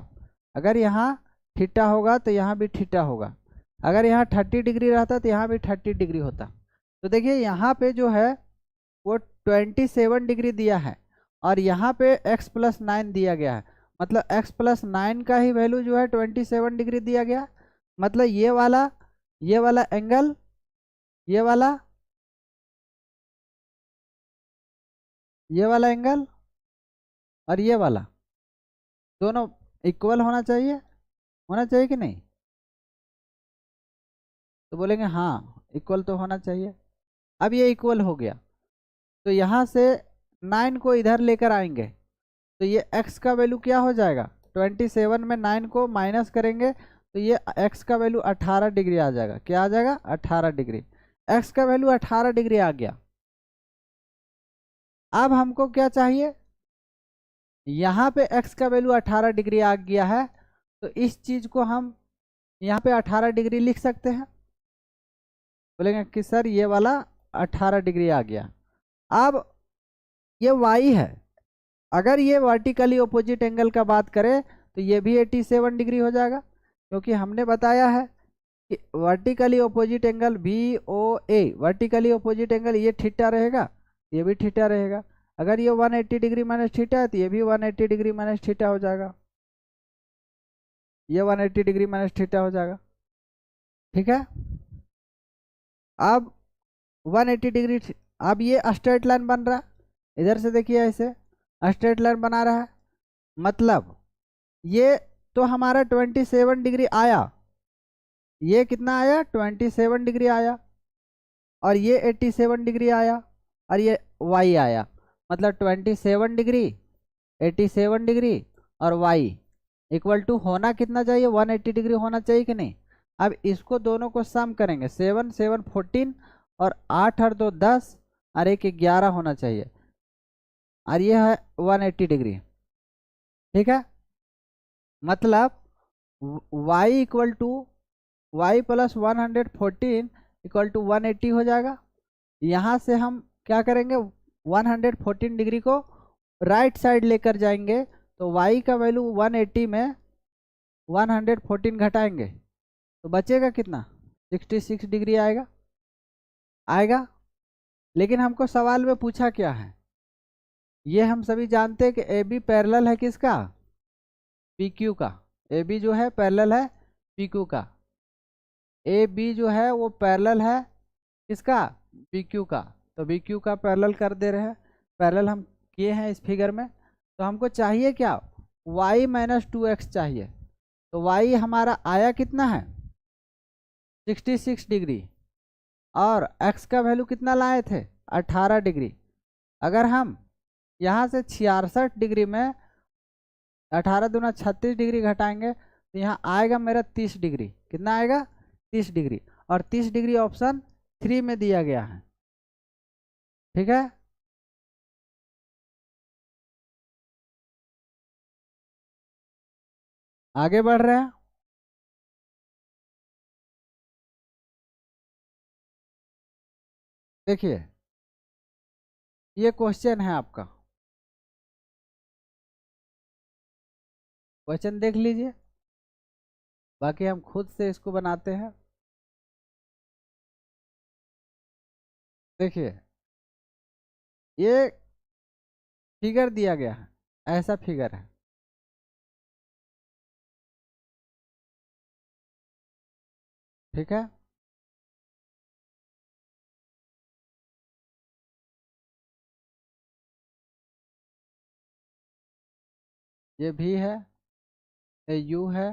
अगर यहाँ थीटा होगा तो यहाँ भी थीटा होगा, अगर यहाँ 30 डिग्री रहता तो यहाँ भी 30 डिग्री होता। तो देखिए यहाँ पे जो है वो 27 डिग्री दिया है, और यहाँ पे x प्लस 9 दिया गया है, मतलब x प्लस 9 का ही वैल्यू जो है 27 डिग्री दिया गया। मतलब ये वाला एंगल, ये वाला एंगल, और ये वाला, दोनों इक्वल होना चाहिए कि नहीं। तो बोलेंगे हाँ इक्वल तो होना चाहिए। अब ये इक्वल हो गया, तो यहाँ से 9 को इधर लेकर आएंगे तो ये x का वैल्यू क्या हो जाएगा, 27 में 9 को माइनस करेंगे तो ये x का वैल्यू 18 डिग्री आ जाएगा। क्या आ जाएगा, 18 डिग्री। x का वैल्यू 18 डिग्री आ गया। अब हमको क्या चाहिए, यहाँ पे x का वैल्यू 18 डिग्री आ गया है तो इस चीज को हम यहाँ पे 18 डिग्री लिख सकते हैं। बोलेंगे कि सर ये वाला 18 डिग्री आ गया। अब ये y है, अगर ये वर्टिकली ऑपोजिट एंगल का बात करें तो ये भी 87 डिग्री हो जाएगा, क्योंकि हमने बताया है कि vertically opposite angle BOA, vertically opposite angle ये थीटा रहेगा, ये भी थीटा रहेगा। अगर ये 180 डिग्री माइनस थीटा है तो ये भी 180 डिग्री माइनस थीटा हो जाएगा, ये 180 डिग्री माइनस थीटा हो जाएगा। ठीक है, अब 180 डिग्री, अब ये स्ट्रेट लाइन बन रहा है, इधर से देखिए ऐसे स्ट्रेट लाइन बना रहा है, मतलब ये तो हमारा 27 डिग्री आया, ये कितना आया, 27 डिग्री आया, और ये 87 डिग्री आया, और ये y आया, मतलब 27 डिग्री, 87 डिग्री और y इक्वल टू होना कितना चाहिए, 180 डिग्री होना चाहिए कि नहीं। अब इसको दोनों को सम करेंगे, 7 7 14 और 8 और 2 10 और 1 11 होना चाहिए, और ये है 180 डिग्री। ठीक है, मतलब y equal to y plus 114 equal to 180 हो जाएगा। यहाँ से हम क्या करेंगे, 114 डिग्री को राइट साइड लेकर जाएंगे तो y का वैल्यू 180 में 114 घटाएंगे तो बचेगा कितना, 66 डिग्री आएगा, आएगा। लेकिन हमको सवाल में पूछा क्या है, ये हम सभी जानते हैं कि AB पैरेलल है किसका, PQ का। AB जो है पैरेलल है PQ का, AB जो है वो पैरेलल है किसका, BQ का। तो BQ का पैरेलल कर दे रहे हैं, पैरेलल हम किए हैं इस फिगर में। तो हमको चाहिए क्या, y माइनस 2x चाहिए। तो y हमारा आया कितना है, 66 डिग्री, और x का वैल्यू कितना लाए थे, 18 डिग्री। अगर हम यहाँ से 66 डिग्री में 18 दूना 36 डिग्री घटाएंगे तो यहाँ आएगा मेरा 30 डिग्री। कितना आएगा, 30 डिग्री, और 30 डिग्री ऑप्शन 3 में दिया गया है। ठीक है, आगे बढ़ रहे हैं। देखिए ये क्वेश्चन है आपका, क्वेश्चन देख लीजिए, बाकी हम खुद से इसको बनाते हैं। देखिए ये फिगर दिया गया है, ऐसा फिगर है। ठीक है, ये भी है, ये U है,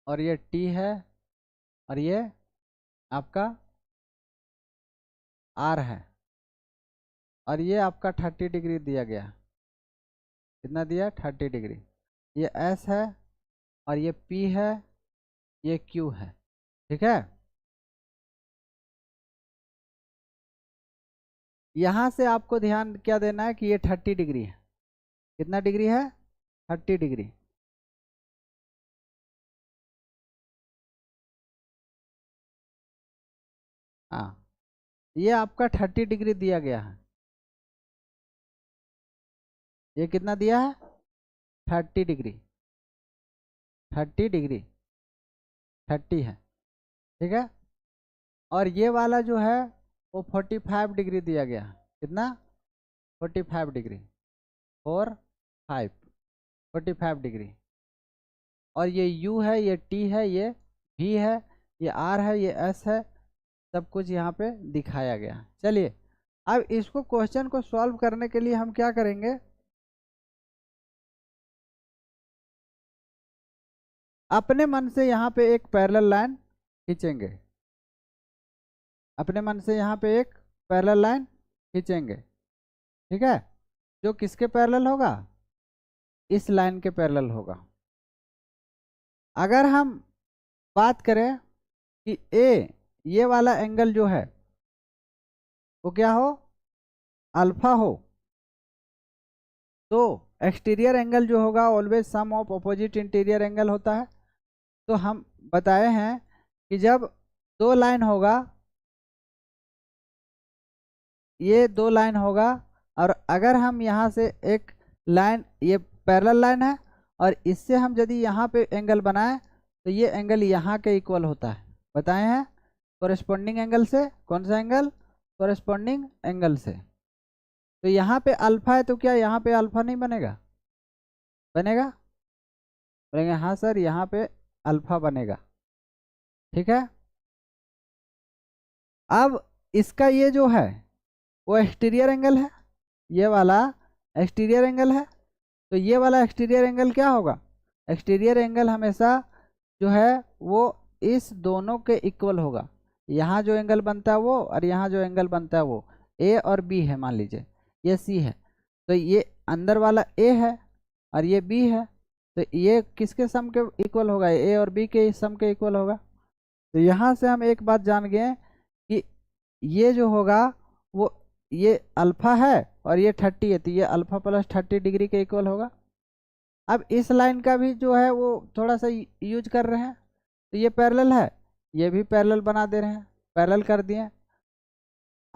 और ये T है, और ये आपका R है, और ये आपका 30 डिग्री दिया गया। कितना दिया, 30 डिग्री। ये S है, और ये P है, ये Q है। ठीक है, यहाँ से आपको ध्यान क्या देना है कि ये 30 डिग्री है। कितना डिग्री है, 30 डिग्री। हाँ, ये आपका 30 डिग्री दिया गया है। ये कितना दिया है, 30 डिग्री, 30 डिग्री, 30 है। ठीक है, और ये वाला जो है वो 45 डिग्री दिया गया है। कितना, 45 डिग्री, 45 45 डिग्री। और ये U है, ये T है, ये V है, ये R है, ये S है, सब कुछ यहाँ पे दिखाया गया है। चलिए अब इसको क्वेश्चन को सॉल्व करने के लिए हम क्या करेंगे, अपने मन से यहाँ पे एक पैरेलल लाइन खींचेंगे, अपने मन से यहाँ पे एक पैरेलल लाइन खींचेंगे। ठीक है, जो किसके पैरेलल होगा, इस लाइन के पैरेलल होगा। अगर हम बात करें कि ए, ये वाला एंगल जो है वो क्या हो, अल्फा हो, तो एक्सटीरियर एंगल जो होगा always sum of opposite interior angle होता है। तो हम बताए हैं कि जब दो लाइन होगा, ये दो लाइन होगा, और अगर हम यहाँ से एक लाइन, ये पैरेलल लाइन है, और इससे हम यदि यहाँ पे एंगल बनाएं तो ये एंगल यहाँ के इक्वल होता है, बताए हैं, कोरेस्पोंडिंग एंगल से। कौन सा एंगल, कोरेस्पोंडिंग एंगल से। तो यहाँ पे अल्फा है तो क्या यहाँ पे अल्फा नहीं बनेगा, बनेगा, बोलेंगे हाँ सर यहाँ पे अल्फा बनेगा। ठीक है, अब इसका ये जो है वो एक्सटीरियर एंगल है, ये वाला एक्सटीरियर एंगल है, तो ये वाला एक्सटीरियर एंगल क्या होगा, एक्सटीरियर एंगल हमेशा जो है वो इस दोनों के इक्वल होगा। यहाँ जो एंगल बनता है वो, और यहाँ जो एंगल बनता है वो, ए और बी है, मान लीजिए ये सी है, तो ये अंदर वाला ए है और ये बी है, तो ये किसके सम के इक्वल होगा, ए और बी के सम के इक्वल होगा। तो यहाँ से हम एक बात जान गए कि ये जो होगा वो, ये अल्फा है और ये 30 है, तो ये अल्फा प्लस 30 डिग्री के इक्वल होगा। अब इस लाइन का भी जो है वो थोड़ा सा यूज कर रहे हैं, तो ये पैरेलल है, ये भी पैरेलल बना दे रहे हैं, पैरेलल कर दिए।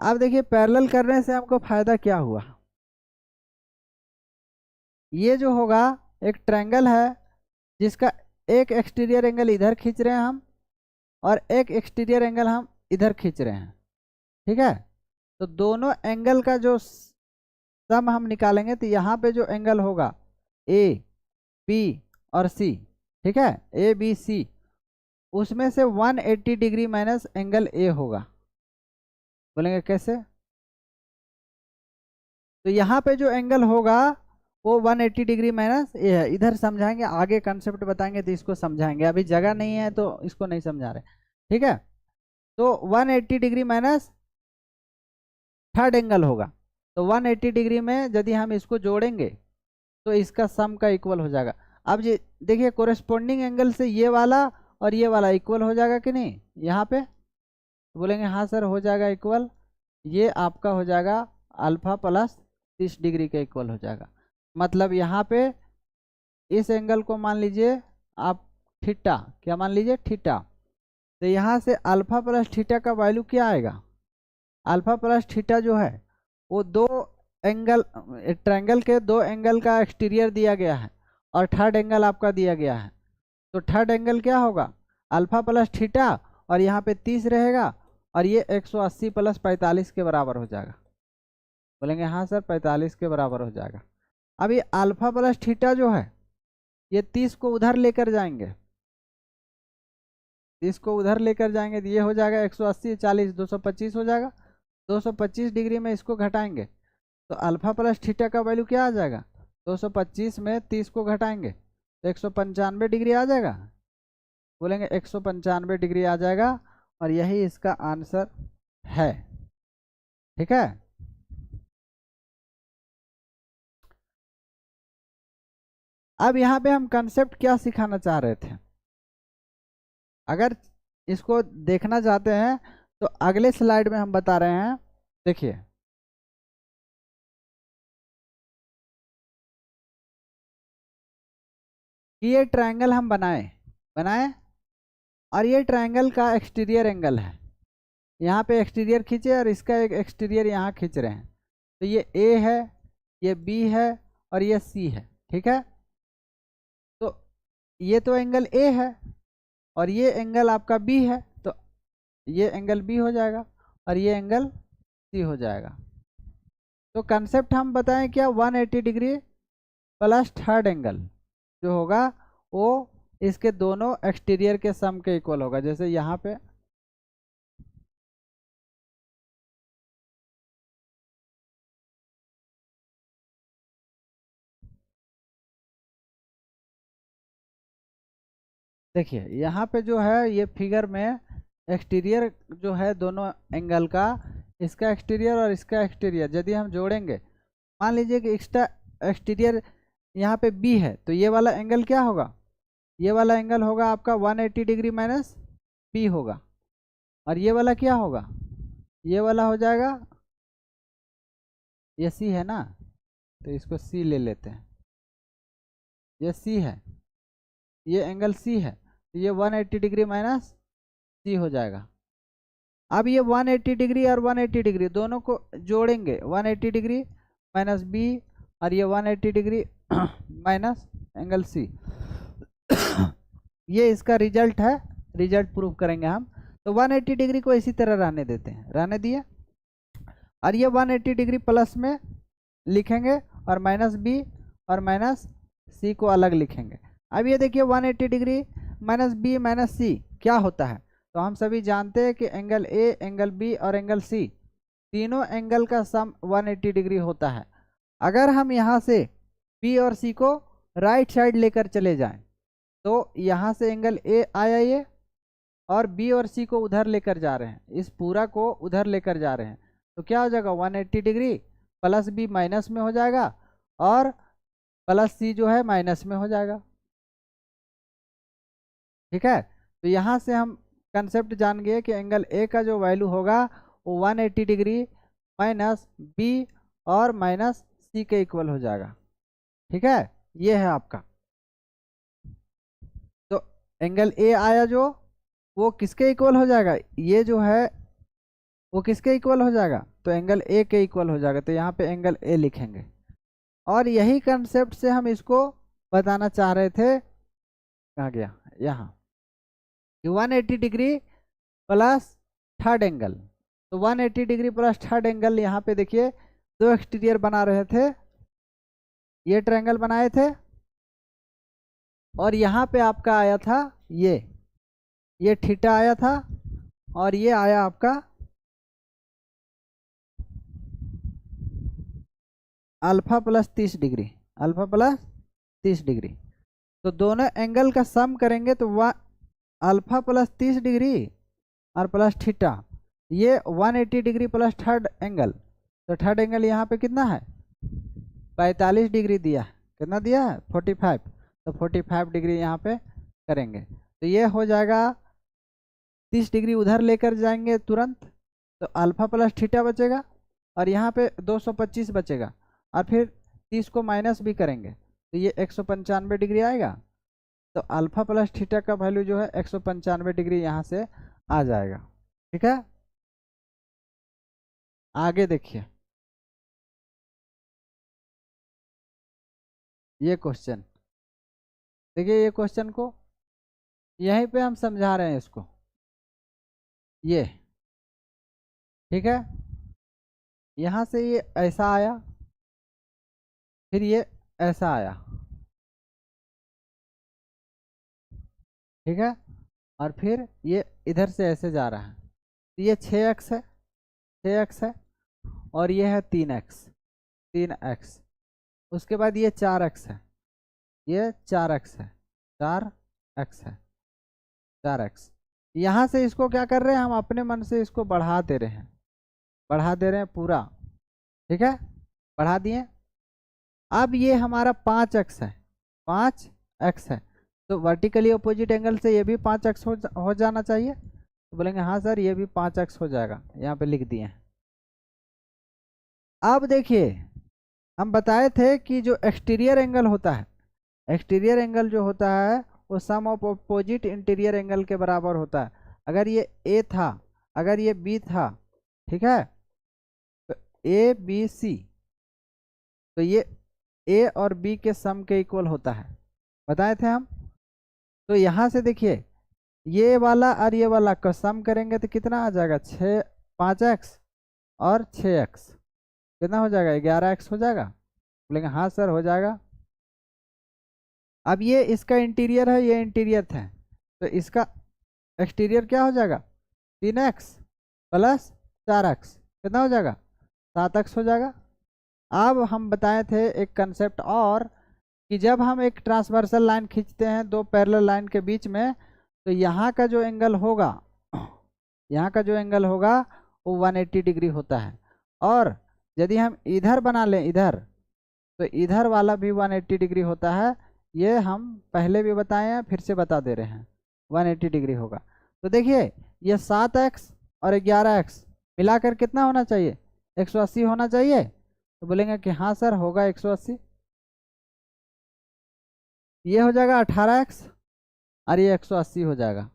अब देखिए पैरेलल करने से हमको फायदा क्या हुआ, ये जो होगा एक ट्रायंगल है जिसका एक एक्सटीरियर एंगल इधर खींच रहे हैं हम, और एक एक्सटीरियर एंगल हम इधर खींच रहे हैं। ठीक है, तो दोनों एंगल का जो सम हम निकालेंगे, तो यहाँ पे जो एंगल होगा ए बी और सी, ठीक है, ए बी सी, उसमें से 180 डिग्री माइनस एंगल ए होगा। बोलेंगे कैसे, तो यहाँ पे जो एंगल होगा वो 180 डिग्री माइनस ए है। इधर समझाएंगे, आगे कंसेप्ट बताएंगे तो इसको समझाएंगे, अभी जगह नहीं है तो इसको नहीं समझा रहे। ठीक है, तो 180 डिग्री माइनस थर्ड एंगल होगा, तो 180 डिग्री में यदि हम इसको जोड़ेंगे तो इसका सम का इक्वल हो जाएगा। अब ये देखिए कोरेस्पोंडिंग एंगल से ये वाला और ये वाला इक्वल हो जाएगा कि नहीं, यहाँ पे बोलेंगे हाँ सर हो जाएगा इक्वल, ये आपका हो जाएगा अल्फा प्लस 30 डिग्री का इक्वल हो जाएगा। मतलब यहाँ पे इस एंगल को मान लीजिए आप थीटा, क्या मान लीजिए थीटा, तो यहाँ से अल्फा प्लस थीटा का वैल्यू क्या आएगा, अल्फा प्लस थीटा जो है वो दो एंगल, ट्रायंगल के दो एंगल का एक्सटीरियर दिया गया है और थर्ड एंगल आपका दिया गया है, तो थर्ड एंगल क्या होगा अल्फा प्लस थीटा, और यहाँ पे 30 रहेगा, और ये 180 प्लस 45 के बराबर हो जाएगा। बोलेंगे हाँ सर 45 के बराबर हो जाएगा। अब ये अल्फा प्लस थीटा जो है ये 30 को उधर लेकर जाएंगे, 30 को उधर लेकर जाएंगे तो ये हो जाएगा 180 40 225 हो जाएगा, 225 डिग्री में इसको घटाएंगे तो अल्फा प्लस थीटा का वैल्यू क्या आ जाएगा, 225 में 30 को घटाएंगे तो 195 डिग्री आ जाएगा। बोलेंगे 195 डिग्री आ जाएगा, और यही इसका आंसर है। ठीक है, अब यहाँ पे हम कंसेप्ट क्या सिखाना चाह रहे थे, अगर इसको देखना चाहते हैं तो अगले स्लाइड में हम बता रहे हैं। देखिए कि ये ट्रायंगल हम बनाए और ये ट्रायंगल का एक्सटीरियर एंगल है, यहाँ पे एक्सटीरियर खींचे और इसका एक एक्सटीरियर यहाँ खींच रहे हैं, तो ये ए है, ये बी है और ये सी है। ठीक है, तो ये तो एंगल ए है और ये एंगल आपका बी है, तो ये एंगल बी हो जाएगा और ये एंगल सी हो जाएगा। तो कंसेप्ट हम बताएं क्या, 180 डिग्री प्लस थर्ड एंगल जो होगा वो इसके दोनों एक्सटीरियर के सम के इक्वल होगा। जैसे यहाँ पे देखिए, यहाँ पे जो है ये फिगर में एक्सटीरियर जो है दोनों एंगल का, इसका एक्सटीरियर और इसका एक्सटीरियर यदि हम जोड़ेंगे मान लीजिए कि एक्सटीरियर यहाँ पे बी है, तो ये वाला एंगल क्या होगा, ये वाला एंगल होगा आपका 180 डिग्री माइनस बी होगा। और ये वाला क्या होगा, ये वाला हो जाएगा, ये सी है ना, तो इसको सी ले लेते हैं, ये सी है, ये एंगल सी है, तो ये 180 डिग्री माइनस सी हो जाएगा। अब ये 180 डिग्री और 180 डिग्री दोनों को जोड़ेंगे, 180 डिग्री माइनस बी और ये 180 डिग्री माइनस एंगल सी। ये इसका रिजल्ट है, रिजल्ट प्रूव करेंगे हम। तो 180 डिग्री को इसी तरह रहने देते हैं, रहने दिए, और ये 180 डिग्री प्लस में लिखेंगे और माइनस बी और माइनस सी को अलग लिखेंगे। अब ये देखिए 180 डिग्री माइनस बी माइनस सी क्या होता है, तो हम सभी जानते हैं कि एंगल ए, एंगल बी और एंगल सी, तीनों एंगल का सम 180 डिग्री होता है। अगर हम यहाँ से बी और सी को राइट साइड लेकर चले जाएं, तो यहाँ से एंगल ए आया ये, और बी और सी को उधर लेकर जा रहे हैं, इस पूरा को उधर लेकर जा रहे हैं, तो क्या हो जाएगा 180 डिग्री प्लस बी माइनस में हो जाएगा और प्लस सी जो है माइनस में हो जाएगा। ठीक है, तो यहाँ से हम कंसेप्ट जान गए कि एंगल ए का जो वैल्यू होगा वो 180 डिग्री माइनस बी और माइनस सी के इक्वल हो जाएगा। ठीक है, ये है आपका। तो एंगल ए आया जो, वो किसके इक्वल हो जाएगा, ये जो है वो किसके इक्वल हो जाएगा, तो एंगल ए के इक्वल हो जाएगा, तो यहाँ पे एंगल ए लिखेंगे। और यही कंसेप्ट से हम इसको बताना चाह रहे थे, कहाँ गया, यहाँ 180 डिग्री प्लस थर्ड एंगल। तो 180 डिग्री प्लस थर्ड एंगल, यहाँ पे देखिए दो एक्सटीरियर बना रहे थे, ये ट्रायंगल बनाए थे, और यहाँ पे आपका आया था ये थीटा आया था, और ये आया आपका alpha plus 30 degree, alpha plus 30 degree. तो दोनों एंगल का सम करेंगे तो अल्फा प्लस 30 डिग्री और प्लस थीटा, ये 180 डिग्री प्लस थर्ड एंगल, तो थर्ड एंगल यहाँ पे कितना है 45 डिग्री दिया है, कितना दिया है 45, तो 45 डिग्री यहाँ पे करेंगे, तो ये हो जाएगा 30 डिग्री उधर लेकर जाएंगे तुरंत, तो अल्फा प्लस थीटा बचेगा, और यहाँ पे 225 बचेगा, और फिर 30 को माइनस भी करेंगे, तो ये 195 डिग्री आएगा, तो अल्फा प्लस थीटा का वैल्यू जो है 195 डिग्री यहाँ से आ जाएगा। ठीक है, आगे देखिए ये क्वेश्चन, देखिए ये क्वेश्चन को यहीं पे हम समझा रहे हैं इसको, ये ठीक है, यहाँ से ये ऐसा आया, फिर ये ऐसा आया, ठीक है, और फिर ये इधर से ऐसे जा रहा है, तो ये 6x है, 6x है, और ये है 3x, 3x, उसके बाद ये 4x है, ये 4x है, 4x है, 4x। यहाँ से इसको क्या कर रहे हैं, हम अपने मन से इसको बढ़ा दे रहे हैं, बढ़ा दे रहे हैं पूरा, ठीक है, बढ़ा दिए। अब ये हमारा 5x है, 5x है, तो वर्टिकली अपोजिट एंगल से ये भी 5x हो जाना चाहिए, तो बोलेंगे हाँ सर ये भी 5x हो जाएगा, यहाँ पे लिख दिए हैं। अब देखिए हम बताए थे कि जो एक्सटीरियर एंगल होता है, एक्सटीरियर एंगल जो होता है वो सम ऑफ अपोजिट इंटीरियर एंगल के बराबर होता है। अगर ये ए था, अगर ये बी था, ठीक है, तो ए बी सी, तो ये ए और बी के सम के इक्वल होता है, बताए थे हम। तो यहाँ से देखिए ये वाला और ये वाला का सम करेंगे तो कितना आ जाएगा, 5x और 6x, कितना हो जाएगा 11x हो जाएगा, बोलेंगे हाँ सर हो जाएगा। अब ये इसका इंटीरियर है, ये इंटीरियर था, तो इसका एक्सटीरियर क्या हो जाएगा 3x प्लस 4x, कितना हो जाएगा 7x हो जाएगा। अब हम बताए थे एक कंसेप्ट और, कि जब हम एक ट्रांसवर्सल लाइन खींचते हैं दो पैरेलल लाइन के बीच में, तो यहाँ का जो एंगल होगा, यहाँ का जो एंगल होगा वो 180 डिग्री होता है, और यदि हम इधर बना लें इधर, तो इधर वाला भी 180 डिग्री होता है। ये हम पहले भी बताए हैं, फिर से बता दे रहे हैं, 180 डिग्री होगा। तो देखिए ये 7x और 11x मिलाकर कितना होना चाहिए, 180 होना चाहिए। तो बोलेंगे कि हाँ सर होगा 180। ये हो जाएगा 18x और ये 180 हो जाएगा।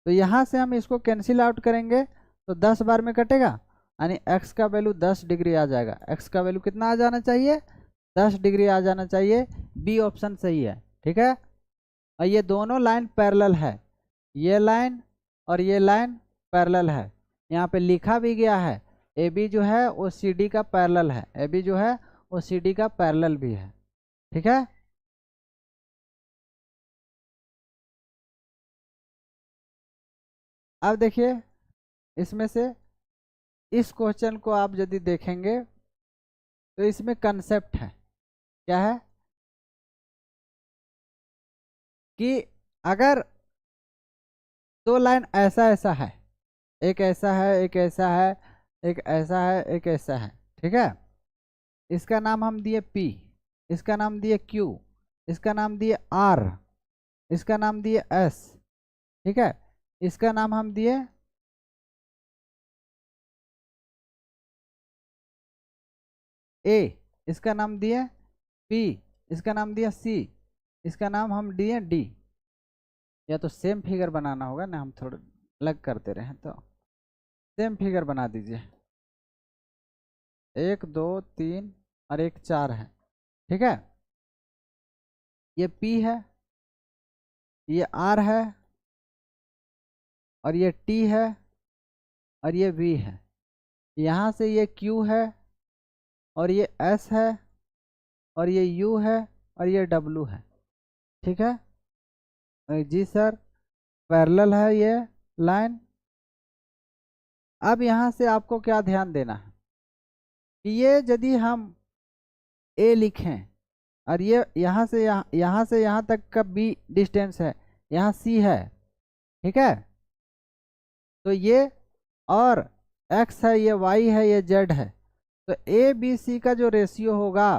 तो यहाँ से हम इसको कैंसिल आउट करेंगे तो 10 बार में कटेगा, यानी x का वैल्यू 10 डिग्री आ जाएगा। x का वैल्यू कितना आ जाना चाहिए, 10 डिग्री आ जाना चाहिए। बी ऑप्शन सही है, ठीक है। और ये दोनों लाइन पैरेलल है, ये लाइन और ये लाइन पैरेलल है। यहाँ पे लिखा भी गया है ए बी जो है वो सी डी का पैरेलल है, ए बी जो है वो सी डी का पैरेलल भी है, ठीक है। अब देखिए इसमें से इस क्वेश्चन को आप यदि देखेंगे तो इसमें कंसेप्ट है, क्या है कि अगर दो लाइन ऐसा ऐसा है, एक ऐसा है एक ऐसा है, एक ऐसा है एक ऐसा है, ठीक है। इसका नाम हम दिए P, इसका नाम दिए Q, इसका नाम दिए R, इसका नाम दिए S, ठीक है। इसका नाम हम दिए A, इसका नाम दिए P, इसका नाम दिया C, इसका नाम हम दिए D। या तो सेम फिगर बनाना होगा ना, हम थोड़ा अलग करते रहे तो सेम फिगर बना दीजिए। 1 2 3 और एक 4 है, ठीक है। ये P है, ये R है, और ये T है, और ये V है। यहाँ से ये Q है, और ये S है, और ये U है, और ये W है, ठीक है। जी सर पैरेलल है ये लाइन। अब यहाँ से आपको क्या ध्यान देना है कि ये यदि हम A लिखें और ये यहाँ से यहाँ तक का B डिस्टेंस है, यहाँ C है, ठीक है। तो ये और x है, ये y है, ये z है। तो ए बी सी का जो रेशियो होगा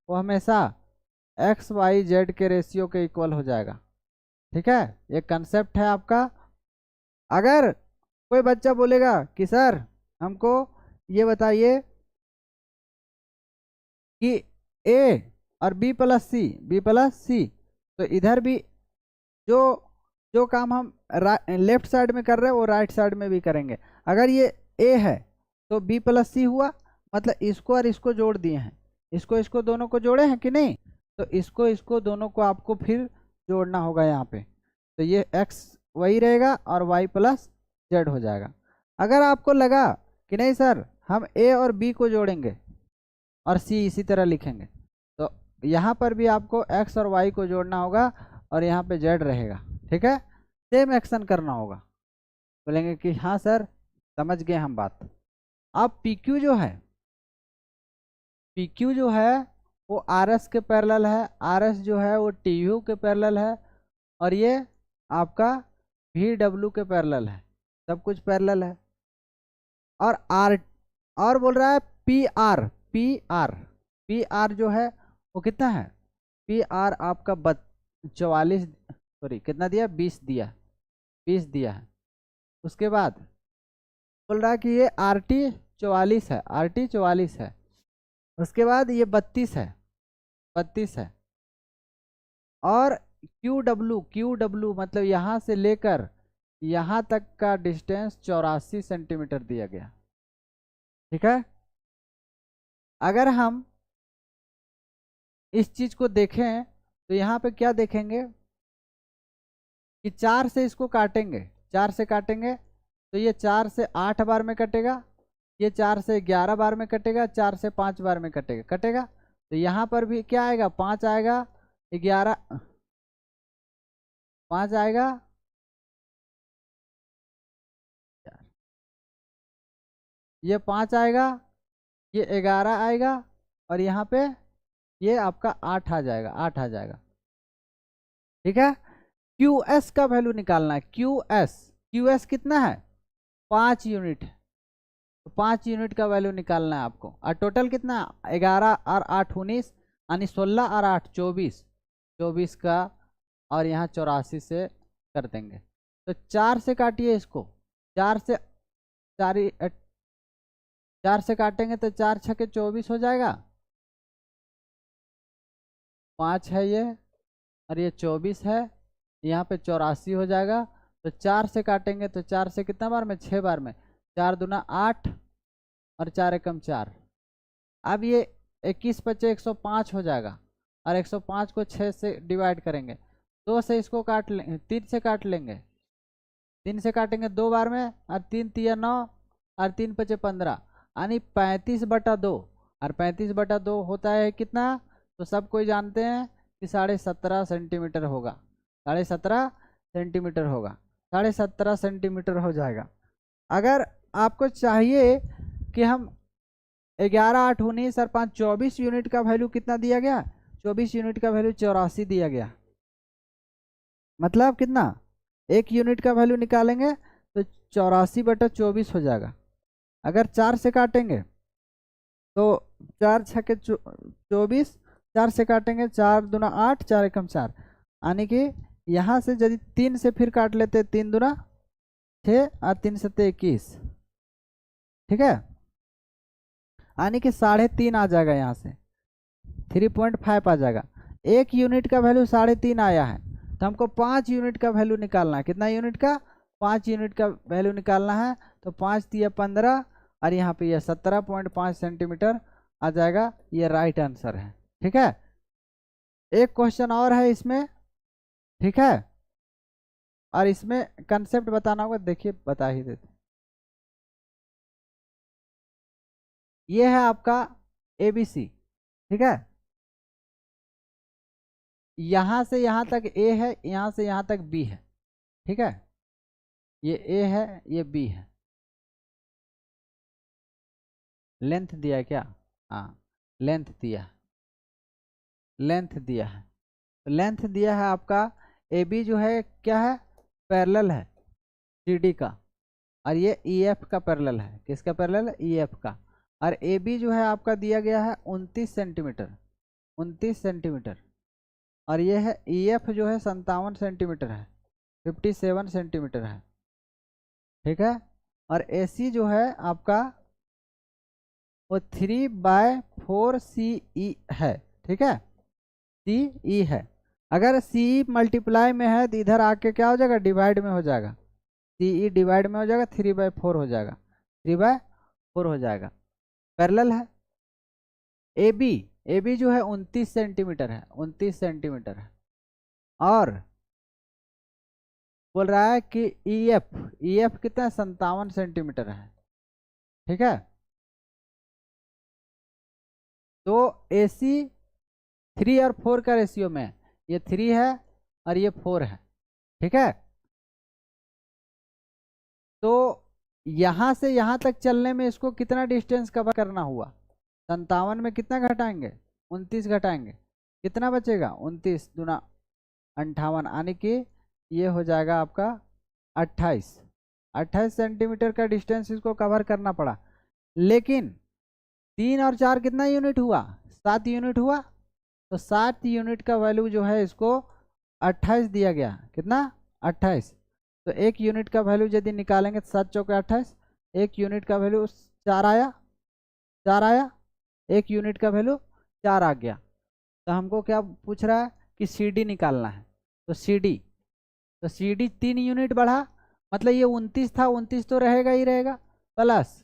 वो हमेशा एक्स वाई जेड के रेशियो के इक्वल हो जाएगा, ठीक है। ये कंसेप्ट है आपका। अगर कोई बच्चा बोलेगा कि सर हमको ये बताइए कि ए और बी प्लस सी, तो इधर भी जो जो काम हम लेफ्ट साइड में कर रहे हैं वो राइट साइड में भी करेंगे। अगर ये ए है तो बी प्लस सी हुआ, मतलब इसको और इसको जोड़ दिए हैं, इसको इसको दोनों को जोड़े हैं कि नहीं, तो इसको इसको दोनों को आपको फिर जोड़ना होगा यहाँ पे। तो ये x वही रहेगा और y प्लस जेड हो जाएगा। अगर आपको लगा कि नहीं सर हम a और b को जोड़ेंगे और c इसी तरह लिखेंगे, तो यहाँ पर भी आपको x और y को जोड़ना होगा और यहाँ पे z रहेगा, ठीक है। सेम एक्शन करना होगा। बोलेंगे कि हाँ सर समझ गए हम बात। अब PQ जो है, PQ जो है वो RS के पैरेलल है, RS जो है वो TU के पैरेलल है, और ये आपका VW के पैरेलल है, सब कुछ पैरेलल है। और R और बोल रहा है PR जो है वो कितना है, PR आपका 44, सॉरी कितना दिया, 20 दिया, 20 दिया है। उसके बाद बोल रहा है कि ये RT 44 है, RT 44 है। उसके बाद ये 32 है, 32 है। और QW मतलब यहाँ से लेकर यहाँ तक का डिस्टेंस 84 सेंटीमीटर दिया गया, ठीक है। अगर हम इस चीज को देखें तो यहाँ पे क्या देखेंगे कि 4 से इसको काटेंगे, 4 से काटेंगे तो ये 4 से 8 बार में कटेगा, ये 4 से 11 बार में कटेगा, 4 से 5 बार में कटेगा। तो यहाँ पर भी क्या आएगा, 5 आएगा, 11 5 आएगा, ये 5 आएगा, ये 11 आएगा, और यहाँ पे ये आपका 8 आ जाएगा, 8 आ जाएगा, ठीक है। QS का वैल्यू निकालना है, QS कितना है, 5 यूनिट है। तो 5 यूनिट का वैल्यू निकालना है आपको। और टोटल कितना, 11 और 8 19, यानी 16 और 8 24, 24 का, और यहाँ 84 से कर देंगे। तो 4 से काटिए इसको, 4 से 4 से काटेंगे तो 4 छके 24 हो जाएगा, 5 है ये, और ये 24 है, यहाँ पे 84 हो जाएगा। तो 4 से काटेंगे तो 4 से कितना बार में, 6 बार में, 4 दूना 8 और 4 एकम 4। अब ये 21 बचे 105 हो जाएगा, और 105 को 6 से डिवाइड करेंगे, 2 से इसको काट लेंगे, 3 से काट लेंगे, 3 से काटेंगे 2 बार में, और 3 तिया 9 और 3 बचे 15, यानी 35/2। और 35/2 होता है कितना, तो सब कोई जानते हैं कि 17.5 सेंटीमीटर होगा, 17.5 सेंटीमीटर होगा, 17.5 सेंटीमीटर हो जाएगा। अगर आपको चाहिए कि हम 11 8 19 और 5 24 यूनिट का वैल्यू कितना दिया गया, 24 यूनिट का वैल्यू 84 दिया गया, मतलब कितना, 1 यूनिट का वैल्यू निकालेंगे तो 84/24 हो जाएगा। अगर 4 से काटेंगे तो 4 छके 24, 4 से काटेंगे 4 दूना 8, 4 एकम 4, यानी कि यहाँ से यदि 3 से फिर काट लेते, 3 दूना 6 और 3 सत्ते 21, ठीक है, यानी कि 3.5 आ जाएगा, यहाँ से 3.5 आ जाएगा। 1 यूनिट का वैल्यू 3.5 आया है, तो हमको 5 यूनिट का वैल्यू निकालना है। कितना यूनिट का, 5 यूनिट का वैल्यू निकालना है। तो 5 तिया 15, और यहाँ पे यह 17.5 सेंटीमीटर आ जाएगा, ये राइट आंसर है। ठीक है, एक क्वेश्चन और है इसमें, ठीक है, और इसमें कंसेप्ट बताना होगा, देखिए बता ही देते। ये है आपका ABC, ठीक है, यहाँ से यहाँ तक A है, यहाँ से यहाँ तक B है, ठीक है, ये A है, ये B है। लेंथ दिया है क्या, हाँ लेंथ दिया है, लेंथ दिया है, तो लेंथ दिया है आपका AB जो है क्या है, पैरेलल है CD का, और ये EF का पैरेलल है, किसका पैरेलल है, EF का। और AB जो है आपका दिया गया है 29 सेंटीमीटर, 29 सेंटीमीटर, और ये है EF जो है 57 सेंटीमीटर है, 57 सेंटीमीटर है, ठीक है। और AC जो है आपका वो 3/4 CE है, ठीक है, CE है। अगर CE मल्टीप्लाई में है तो इधर आके क्या हो जाएगा, डिवाइड में हो जाएगा, CE डिवाइड में हो जाएगा, 3/4 हो जाएगा, 3/4 हो जाएगा, पैरेलल है। AB जो है 29 सेंटीमीटर है, 29 सेंटीमीटर है, और बोल रहा है कि EF कितना, 57 सेंटीमीटर है, ठीक है। तो AC 3 और 4 का रेशियो में, ये 3 है और ये 4 है, ठीक है। तो यहाँ से यहाँ तक चलने में इसको कितना डिस्टेंस कवर करना हुआ, 57 में कितना घटाएंगे, 29 घटाएंगे, कितना बचेगा, 29 दूना 58, यानी कि ये हो जाएगा आपका 28 सेंटीमीटर का डिस्टेंस इसको कवर करना पड़ा। लेकिन 3 और 4 कितना यूनिट हुआ, 7 यूनिट हुआ, तो 7 यूनिट का वैल्यू जो है इसको 28 दिया गया, कितना, 28। तो 1 यूनिट का वैल्यू यदि निकालेंगे तो 7 चौके 28, 1 यूनिट का वैल्यू 4 आया, 4 आया, 1 यूनिट का वैल्यू 4 आ गया। तो हमको क्या पूछ रहा है कि CD निकालना है, तो CD 3 यूनिट बढ़ा, मतलब ये 29 था, 29 तो रहेगा ही रहेगा, प्लस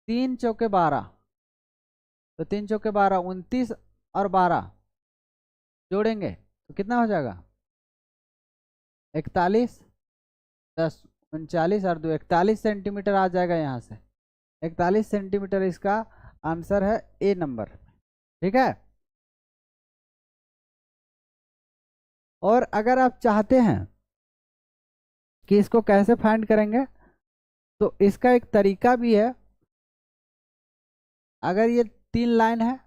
3 चौके 12, तो 3 चौके 12, 29 और 12 जोड़ेंगे तो कितना हो जाएगा, 41, 10 39 और 2 41 सेंटीमीटर आ जाएगा, यहाँ से 41 सेंटीमीटर इसका आंसर है, A नंबर, ठीक है। और अगर आप चाहते हैं कि इसको कैसे फाइंड करेंगे, तो इसका एक तरीका भी है। अगर ये 3 लाइन है,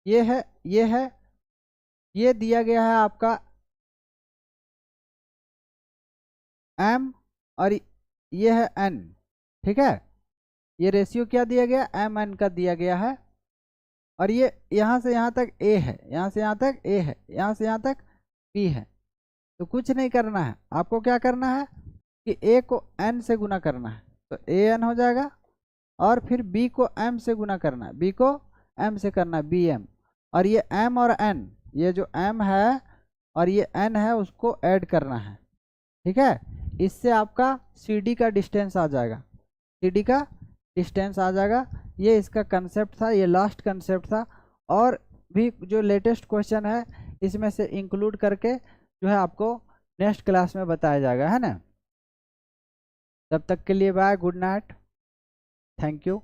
ये है, ये है, ये दिया गया है आपका M, और ये है N, ठीक है, ये रेशियो क्या दिया गया, mn का दिया गया है, और ये यहाँ से यहाँ तक a है, यहाँ से यहाँ तक a है, यहाँ से यहाँ तक b है। तो कुछ नहीं करना है, आपको क्या करना है कि a को n से गुना करना है, तो an हो जाएगा, और फिर b को m से गुना करना है, b को m से करना है, bm, और ये m और n, ये जो m है और ये n है उसको ऐड करना है। ठीक है, इससे आपका CD का डिस्टेंस आ जाएगा, CD का डिस्टेंस आ जाएगा। ये इसका कंसेप्ट था, ये लास्ट कंसेप्ट था, और भी जो लेटेस्ट क्वेश्चन है इसमें से इंक्लूड करके जो है आपको नेक्स्ट क्लास में बताया जाएगा, है ना। तब तक के लिए bye, good night, thank you.